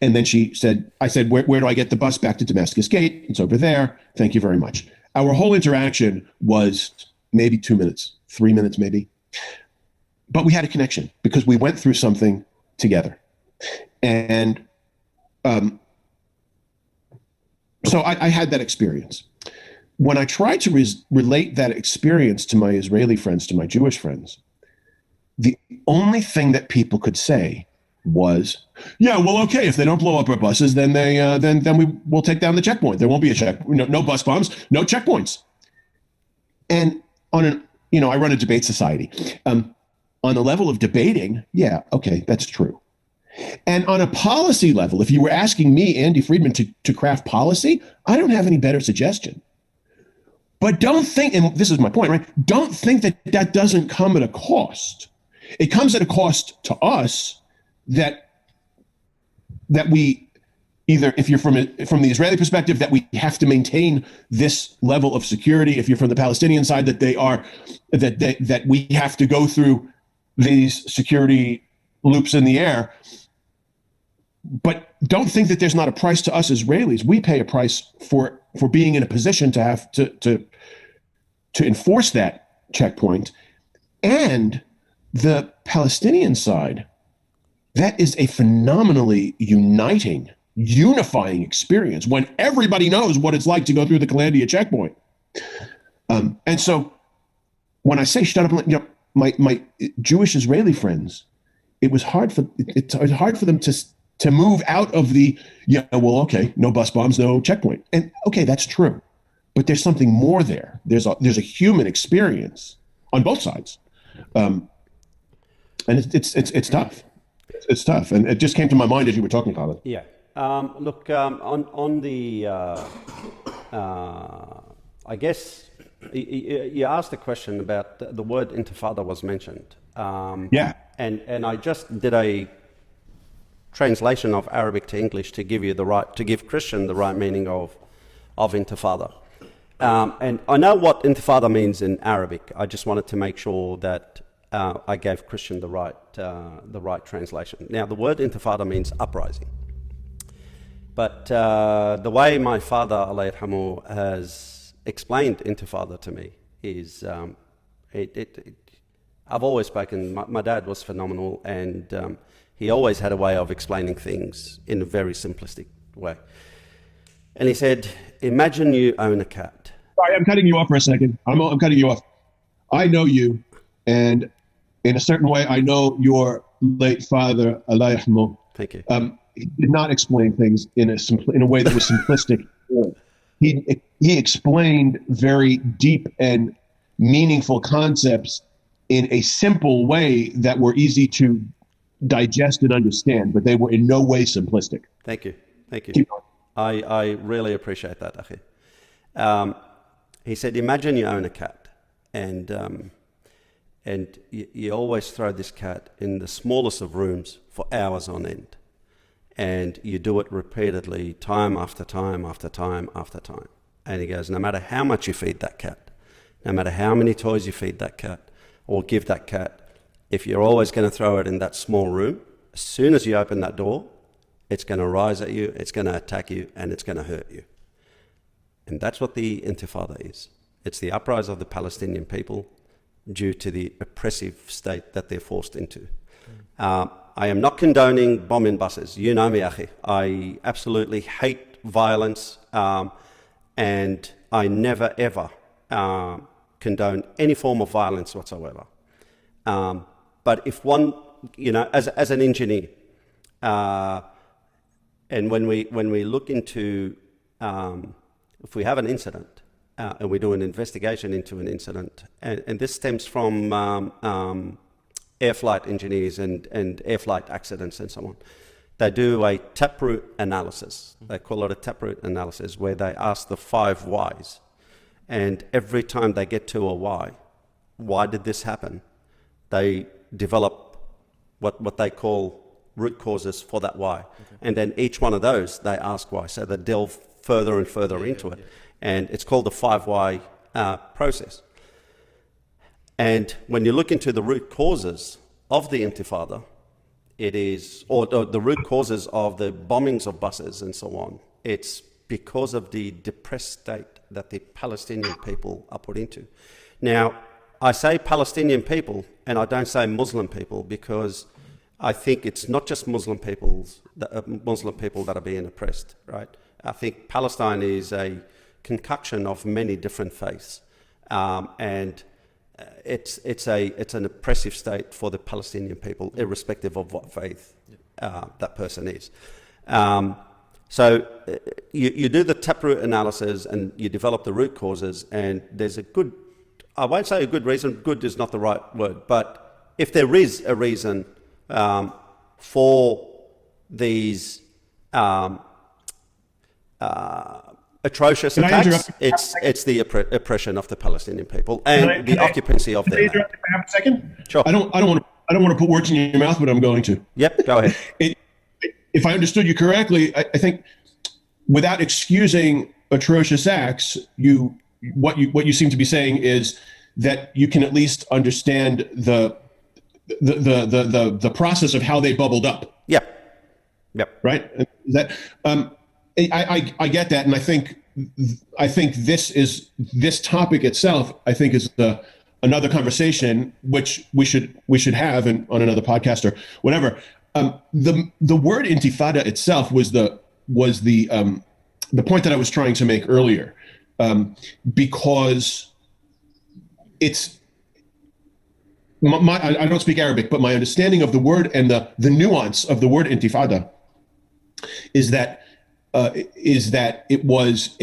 And then I said, where do I get the bus back to Damascus Gate? It's over there. Thank you very much. Our whole interaction was maybe 2 minutes, 3 minutes maybe. But we had a connection because we went through something together. And so I had that experience. When I tried to relate that experience to my Israeli friends, to my Jewish friends, the only thing that people could say was, yeah, well, okay, if they don't blow up our buses, then we will take down the checkpoint. There won't be a no bus bombs, no checkpoints. And I run a debate society. On the level of debating, yeah, okay, that's true. And on a policy level, if you were asking me, Andy Friedman, to craft policy, I don't have any better suggestion. But don't think, and this is my point, right? Don't think that doesn't come at a cost. It comes at a cost to us that we either, if you're from the Israeli perspective, that we have to maintain this level of security. If you're from the Palestinian side, that we have to go through these security loops in the air. But don't think that there's not a price to us Israelis. We pay a price for being in a position to have to enforce that checkpoint. And the Palestinian side, that is a phenomenally unifying experience when everybody knows what it's like to go through the Kalandia checkpoint. And so when I say shut up, my Jewish Israeli friends, it's hard for them to move out of the, okay, no bus bombs, no checkpoint. And okay, that's true. But there's something more there. There's a human experience on both sides. And it's tough. It's tough. And it just came to my mind as you were talking, Khaled. Yeah. Look, on the, I guess you asked a question about the word intifada was mentioned. Yeah. And I just did a translation of Arabic to English to give Christian the right meaning of intifada. And I know what intifada means in Arabic. I just wanted to make sure that I gave Christian the right translation. Now, the word intifada means uprising. But the way my father, Allah yarhamu, has explained intifada to me is, I've always spoken, my dad was phenomenal, and he always had a way of explaining things in a very simplistic way. And he said, imagine you own a cat. Sorry, I'm cutting you off for a second. I'm cutting you off. I know you, and in a certain way, I know your late father, Allah yarhamu. Thank you. He did not explain things in a way that was simplistic. He explained very deep and meaningful concepts in a simple way that were easy to digest and understand, but they were in no way simplistic. Thank you. Thank you. I really appreciate that, Akhi. He said, imagine you own a cat, and you always throw this cat in the smallest of rooms for hours on end. And you do it repeatedly, time after time after time after time. And he goes, no matter how much you feed that cat, no matter how many toys you feed that cat or give that cat, if you're always going to throw it in that small room, as soon as you open that door, it's going to rise at you, it's going to attack you, and it's going to hurt you. And that's what the intifada is. It's the uprising of the Palestinian people due to the oppressive state that they're forced into. I am not condoning bombing buses. You know me, Akhi. I absolutely hate violence, and I never, ever condone any form of violence whatsoever. But if one, as an engineer, and when we look into, if we have an incident and we do an investigation into an incident, and this stems from air flight engineers and air flight accidents and so on, they do a taproot analysis. They call it a taproot analysis, where they ask the 5 whys. And every time they get to a why did this happen? They develop what they call root causes for that why. Okay. And then each one of those, they ask why. So they delve further and further into it. Yeah. And it's called the 5 why process. And when you look into the root causes of the Intifada, it is, or the root causes of the bombings of buses and so on, it's because of the depressed state that the Palestinian people are put into. Now, I say Palestinian people, and I don't say Muslim people, because I think it's not just Muslim people that are being oppressed, right? I think Palestine is a concoction of many different faiths, and it's an oppressive state for the Palestinian people, irrespective of what faith that person is. So you do the taproot analysis and you develop the root causes, and there's a good, I won't say a good reason, good is not the right word, but if there is a reason for these atrocious attacks, it's the oppression of the Palestinian people and the occupancy of their land. Can I have a second? Sure. I don't want to put words in your mouth, but I'm going to. Yep, go ahead. If I understood you correctly, I think without excusing atrocious acts, what you seem to be saying is that you can at least understand the process of how they bubbled up. Yep. Right? Is that I get that, and I think this topic itself, I think, is another conversation which we should have on another podcast or whatever. The word intifada itself was the point that I was trying to make earlier, because it's I don't speak Arabic, but my understanding of the word and the nuance of the word intifada is that it was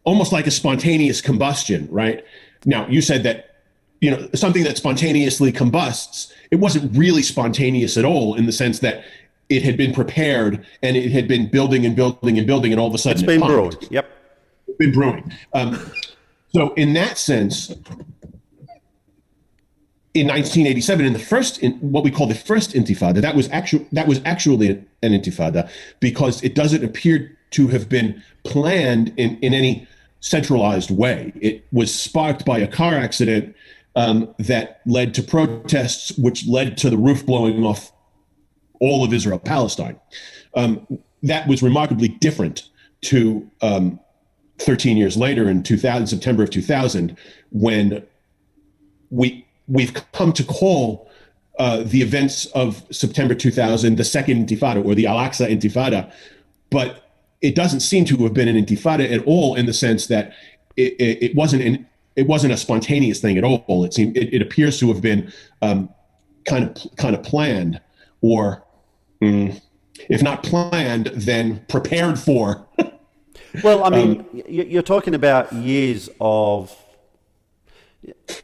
almost like a spontaneous combustion, right? Now, you said that, something that spontaneously combusts, it wasn't really spontaneous at all, in the sense that it had been prepared and it had been building and building and building, and all of a sudden it's been brewed. Yep. It's been brewing. So in that sense, in 1987, in what we call the first Intifada, that was actually an Intifada, because it doesn't appear to have been planned in any centralized way. It was sparked by a car accident that led to protests, which led to the roof blowing off all of Israel Palestine. That was remarkably different to 13 years later, in September of 2000, when we've come to call the events of September 2000 the second Intifada, or the Al-Aqsa Intifada, but it doesn't seem to have been an Intifada at all, in the sense that it wasn't a spontaneous thing at all. It appears to have been kind of planned, or if not planned, then prepared for. Well, I mean, you're talking about years of.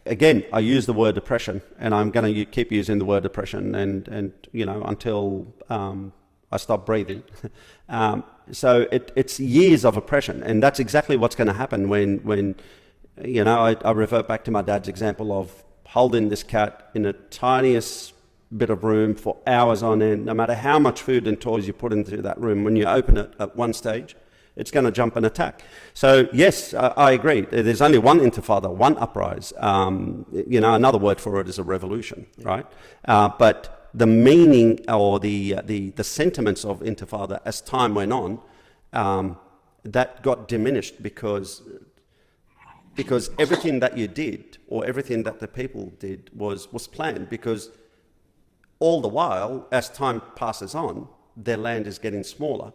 Again, I use the word oppression, and I'm going to keep using the word oppression, and until I stop breathing. So it's years of oppression, and that's exactly what's going to happen when I revert back to my dad's example of holding this cat in the tiniest bit of room for hours on end. No matter how much food and toys you put into that room, when you open it at one stage, it's going to jump and attack. So yes, I agree. There's only one Intifada, one uprise. Another word for it is a revolution, right? But the meaning or the sentiments of Intifada as time went on, that got diminished because everything that you did, or everything that the people did, was planned. Because all the while, as time passes on, their land is getting smaller.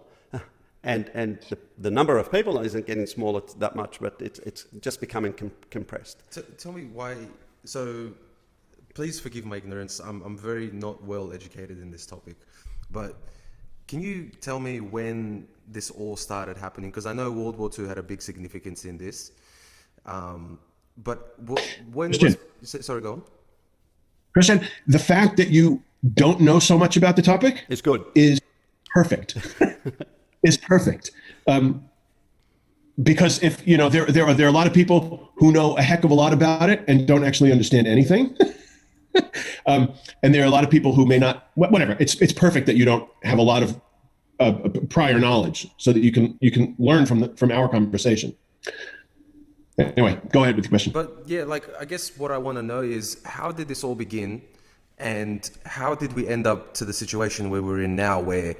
and the number of people isn't getting smaller that much, but it's just becoming compressed. Tell me why. So, please forgive my ignorance. I'm very not well educated in this topic, but can you tell me when this all started happening? Because I know World War II had a big significance in this, but when? Sorry, go on. Christian, the fact that you don't know so much about the topic It's good. is perfect. Is perfect. Because if there are a lot of people who know a heck of a lot about it and don't actually understand anything. And there are a lot of people who may not. Whatever. It's perfect that you don't have a lot of prior knowledge, so that you can learn from our conversation. Anyway, go ahead with the question. But yeah, like, I guess what I want to know is, how did this all begin, and how did we end up to the situation where we're in now, where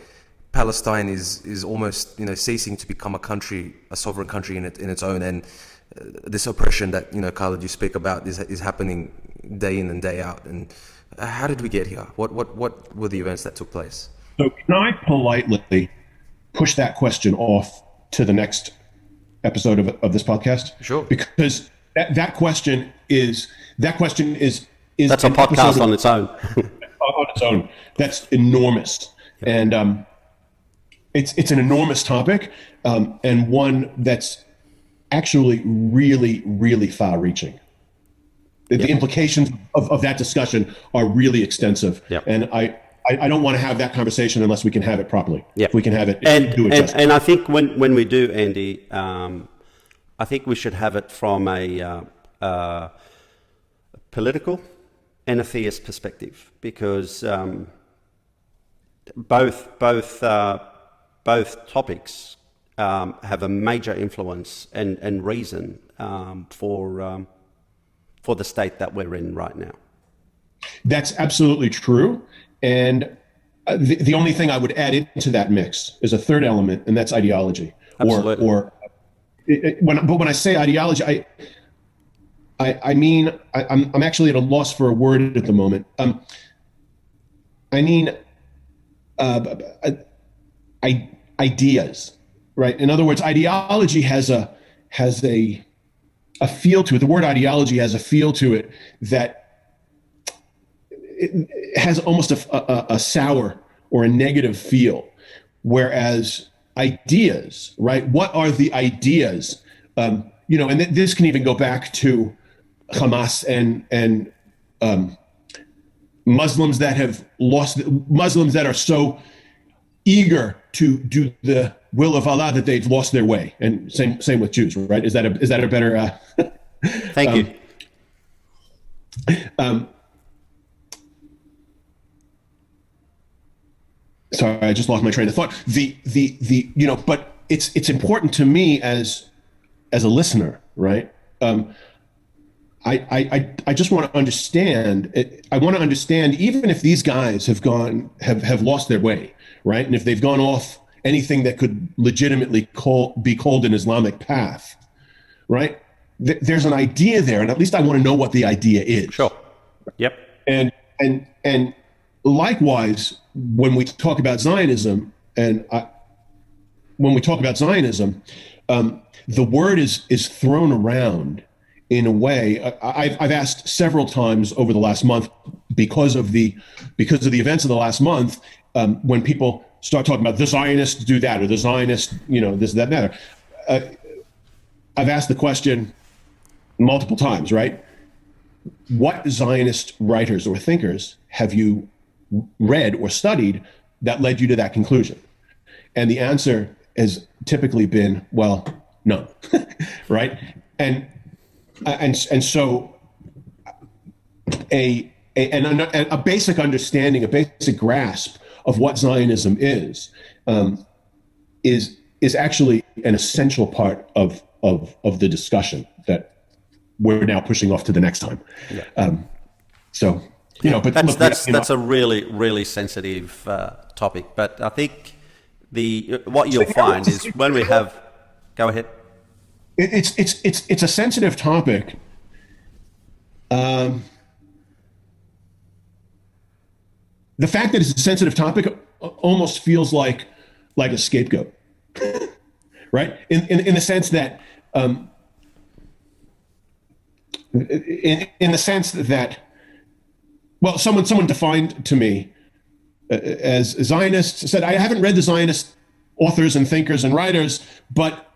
Palestine is almost ceasing to become a sovereign country in its own, and this oppression that Khaled, you speak about is happening day in and day out. And how did we get here? What were the events that took place? So can I politely push that question off to the next episode of this podcast? Sure. Because that question is That's a podcast on its own. On its own. That's enormous. And it's an enormous topic, and one that's actually really, really far-reaching. The implications of that discussion are really extensive. Yep. And I don't want to have that conversation unless we can have it properly. Yeah, we can have it do it justice. And I think when we do, Andy, I think we should have it from a political and a theist perspective, because both topics have a major influence and reason for the state that we're in right now. That's absolutely true. And the only thing I would add into that mix is a third element, and that's ideology. Absolutely. When I say ideology, I mean, I'm actually at a loss for a word at the moment. I mean, ideas, right? In other words, ideology has a feel to it. The word ideology has a feel to it that it has almost a sour or a negative feel, whereas ideas, right? What are the ideas? And this can even go back to Hamas and Muslims that are so eager to do the will of Allah that they've lost their way. And same with Jews, right? Is that a better? Thank you. Sorry, I just lost my train of thought. But it's important to me as a listener, right? I just want to understand. I want to understand, even if these guys have lost their way, right? And if they've gone off anything that could legitimately be called an Islamic path, right? There's an idea there, and at least I want to know what the idea is. Sure. Yep. And likewise, when we talk about Zionism, the word is thrown around in a way. I've asked several times over the last month, because of the events of the last month, when people start talking about the Zionists do that, or the Zionists, this, that, and that. I've asked the question multiple times, right? What Zionist writers or thinkers have you read or studied that led you to that conclusion? And the answer has typically been, well, none, right? And so a basic understanding, a basic grasp of what Zionism is actually an essential part of the discussion that we're now pushing off to the next time. Yeah. But that's a really, really sensitive topic. But I think what you'll find is when we have, go ahead. It's a sensitive topic. The fact that it's a sensitive topic almost feels like a scapegoat. right? In the sense that, in the sense that, well, someone defined to me as Zionists said, I haven't read the Zionist authors and thinkers and writers, but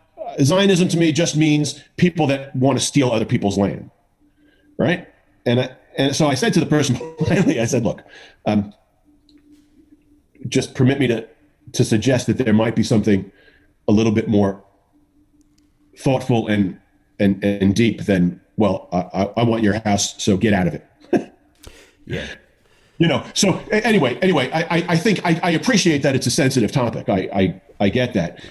Zionism to me just means people that want to steal other people's land, right? And so I said to the person politely, I said, look, just permit me to suggest that there might be something a little bit more thoughtful and deep than, well, I want your house, so get out of it. Yeah. So anyway, I think I appreciate that it's a sensitive topic. I get that.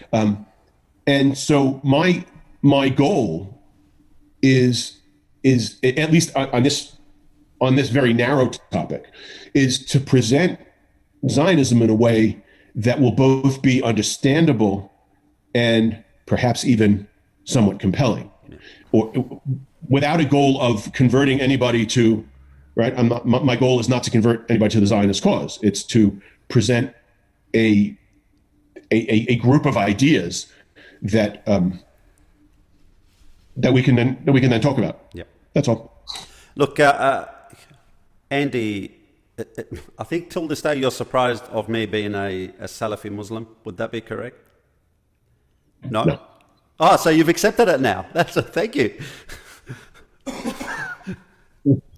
And so my goal is at least on this very narrow topic, is to present Zionism in a way that will both be understandable and perhaps even somewhat compelling, or without a goal of converting anybody to, right? My goal is not to convert anybody to the Zionist cause. It's to present a group of ideas that we can then talk about. Yep. That's all. Look, Andy, I think till this day you're surprised of me being a Salafi Muslim. Would that be correct? No. Oh, so you've accepted it now. Thank you.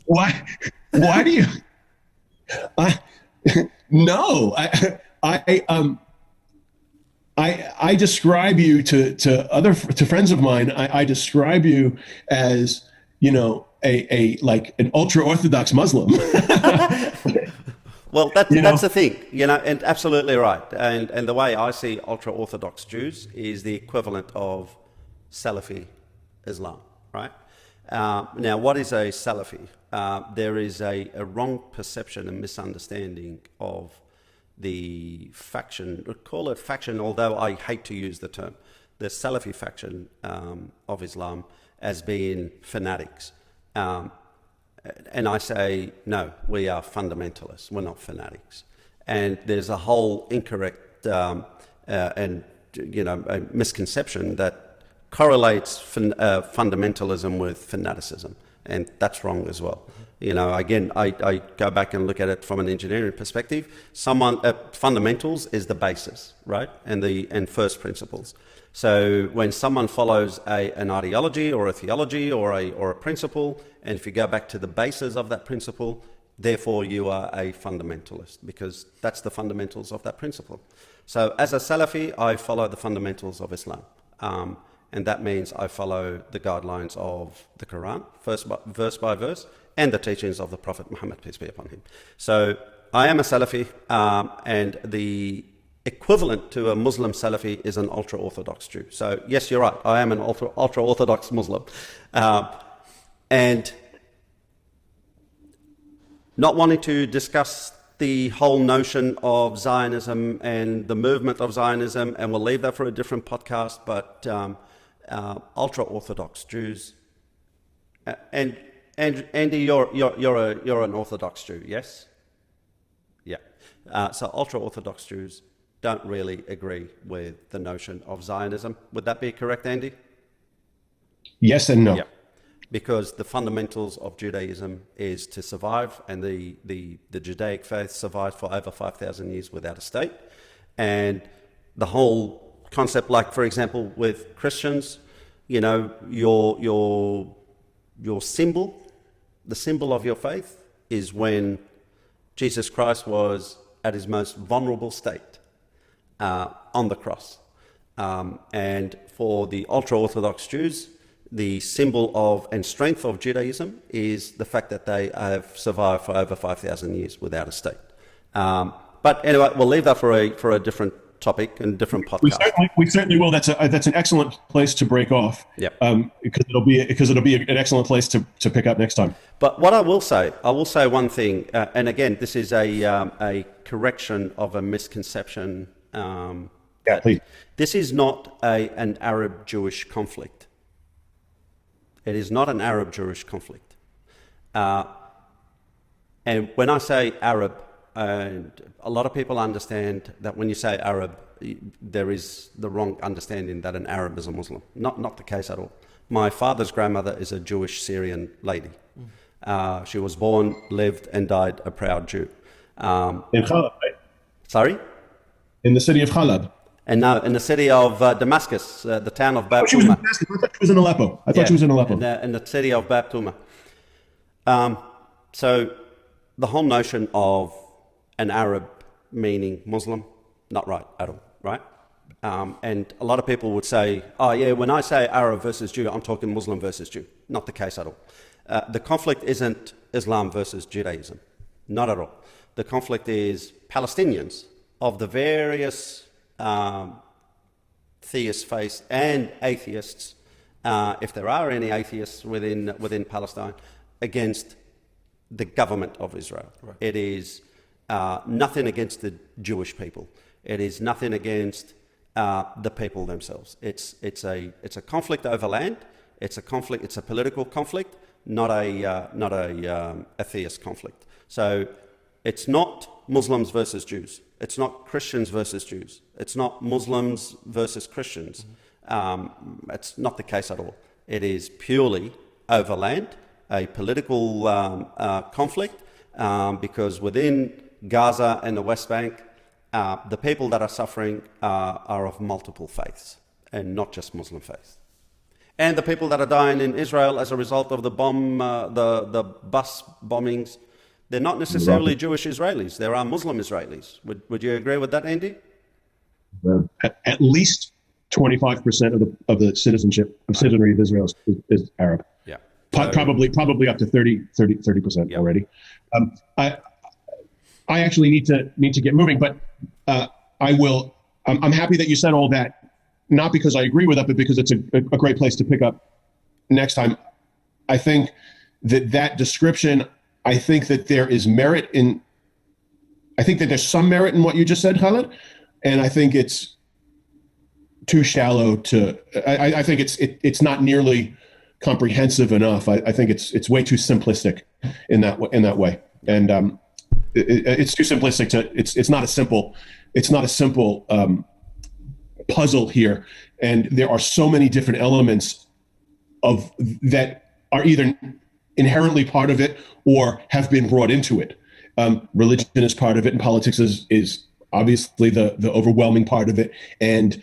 Why do you? No, I describe you to friends of mine. I describe you as, a an ultra orthodox Muslim. Well, that's the thing, and absolutely right. And the way I see ultra orthodox Jews is the equivalent of Salafi Islam, right? Now, what is a Salafi? There is a wrong perception and misunderstanding of the faction, call it faction, although I hate to use the term, the Salafi faction of Islam as being fanatics. And I say, no, we are fundamentalists, we're not fanatics. And there's a whole incorrect a misconception that correlates fundamentalism with fanaticism, and that's wrong as well. Again, I go back and look at it from an engineering perspective. Fundamentals is the basis, right, and first principles. So when someone follows an ideology or a theology or a principle, and if you go back to the basis of that principle, therefore you are a fundamentalist, because that's the fundamentals of that principle. So as a Salafi, I follow the fundamentals of Islam. And that means I follow the guidelines of the Quran, verse by verse, and the teachings of the Prophet Muhammad, peace be upon him. So I am a Salafi, and the equivalent to a Muslim Salafi is an ultra-Orthodox Jew. So yes, you're right, I am an ultra-Orthodox Muslim. And not wanting to discuss the whole notion of Zionism and the movement of Zionism, and we'll leave that for a different podcast, but ultra-Orthodox Jews, and Andy, you're an Orthodox Jew, yes? Yeah. So ultra-Orthodox Jews don't really agree with the notion of Zionism. Would that be correct, Andy? Yes and no. Yeah. Because the fundamentals of Judaism is to survive, and the Judaic faith survived for over 5,000 years without a state. And the whole concept, like, for example, with Christians, your symbol, the symbol of your faith, is when Jesus Christ was at his most vulnerable state on the cross. And for the ultra-Orthodox Jews, the symbol of and strength of Judaism is the fact that they have survived for over 5,000 years without a state. But anyway, we'll leave that for a different topic and different podcast. We certainly will. That's an excellent place to break off. Yep. Because it'll be an excellent place to pick up next time. But what I will say one thing, and again, this is a correction of a misconception. Yeah, please. This is not an Arab-Jewish conflict. It is not an Arab-Jewish conflict. And when I say Arab, and a lot of people understand that when you say Arab, there is the wrong understanding that an Arab is a Muslim. Not the case at all. My father's grandmother is a Jewish Syrian lady. She was born, lived, and died a proud Jew. In Khaled, right? Sorry? In the city of Khaled. And now in the city of Damascus, the town of Bab Oh, she was in Tuma. Damascus. I thought she was in Aleppo. I thought she was in Aleppo. In the city of Bab Tuma. So the whole notion of an Arab meaning Muslim, not right at all, right? And a lot of people would say, oh yeah, when I say Arab versus Jew, I'm talking Muslim versus Jew. Not the case at all. The conflict isn't Islam versus Judaism. Not at all. The conflict is Palestinians of the various theist faiths and atheists, if there are any atheists within Palestine, against the government of Israel. Right. It is nothing against the Jewish people. It is nothing against the people themselves. It's a conflict over land. It's a conflict. It's a political conflict, not a theist conflict. So it's not Muslims versus Jews. It's not Christians versus Jews. It's not Muslims versus Christians. It's not the case at all. It is purely over land, a political conflict, because within Gaza and the West Bank, the people that are suffering are of multiple faiths and not just Muslim faiths. And the people that are dying in Israel as a result of the bus bombings, they're not necessarily Jewish Israelis. There are Muslim Israelis. Would you agree with that, Andye? At least 25% of the citizenry of Israel is Arab. Yeah. Probably up to 30% Yep. already. I actually need to get moving, but I will. I'm happy that you said all that, not because I agree with it, but because it's a great place to pick up next time. I think that description. I think that there is merit in. I think that there's some merit in what you just said, Khaled, and I think it's too shallow to. I think it's not nearly comprehensive enough. I think it's way too simplistic in that way, and it's too simplistic to. It's not a simple puzzle here, and there are so many different elements of that are either inherently part of it or have been brought into it. Religion is part of it, and politics is obviously the overwhelming part of it, and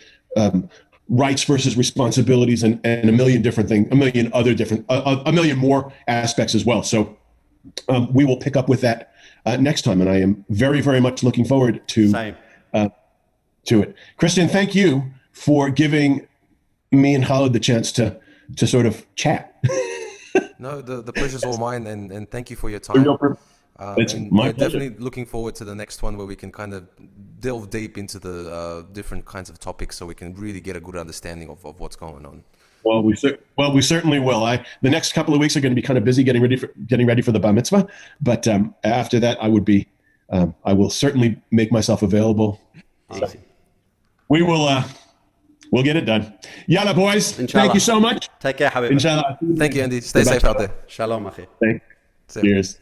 rights versus responsibilities, and a million different things, a million more aspects as well. So we will pick up with that next time, and I am very, very much looking forward to it. Christian, thank you for giving me and Khaled the chance to sort of chat. No, the pleasure's all mine, and thank you for your time. It's and my we're pleasure. definitely looking forward to the next one where we can kind of delve deep into the different kinds of topics, so we can really get a good understanding of what's going on. Well, we certainly will. The next couple of weeks are going to be kind of busy getting ready for the bar mitzvah, but after that, I will certainly make myself available. So we will. We'll get it done. Yalla, boys. Inshallah. Thank you so much. Take care, Habib. Inshallah. Thank you, Andy. Stay safe out there. Shalom, akhi. Thanks. See ya. Cheers.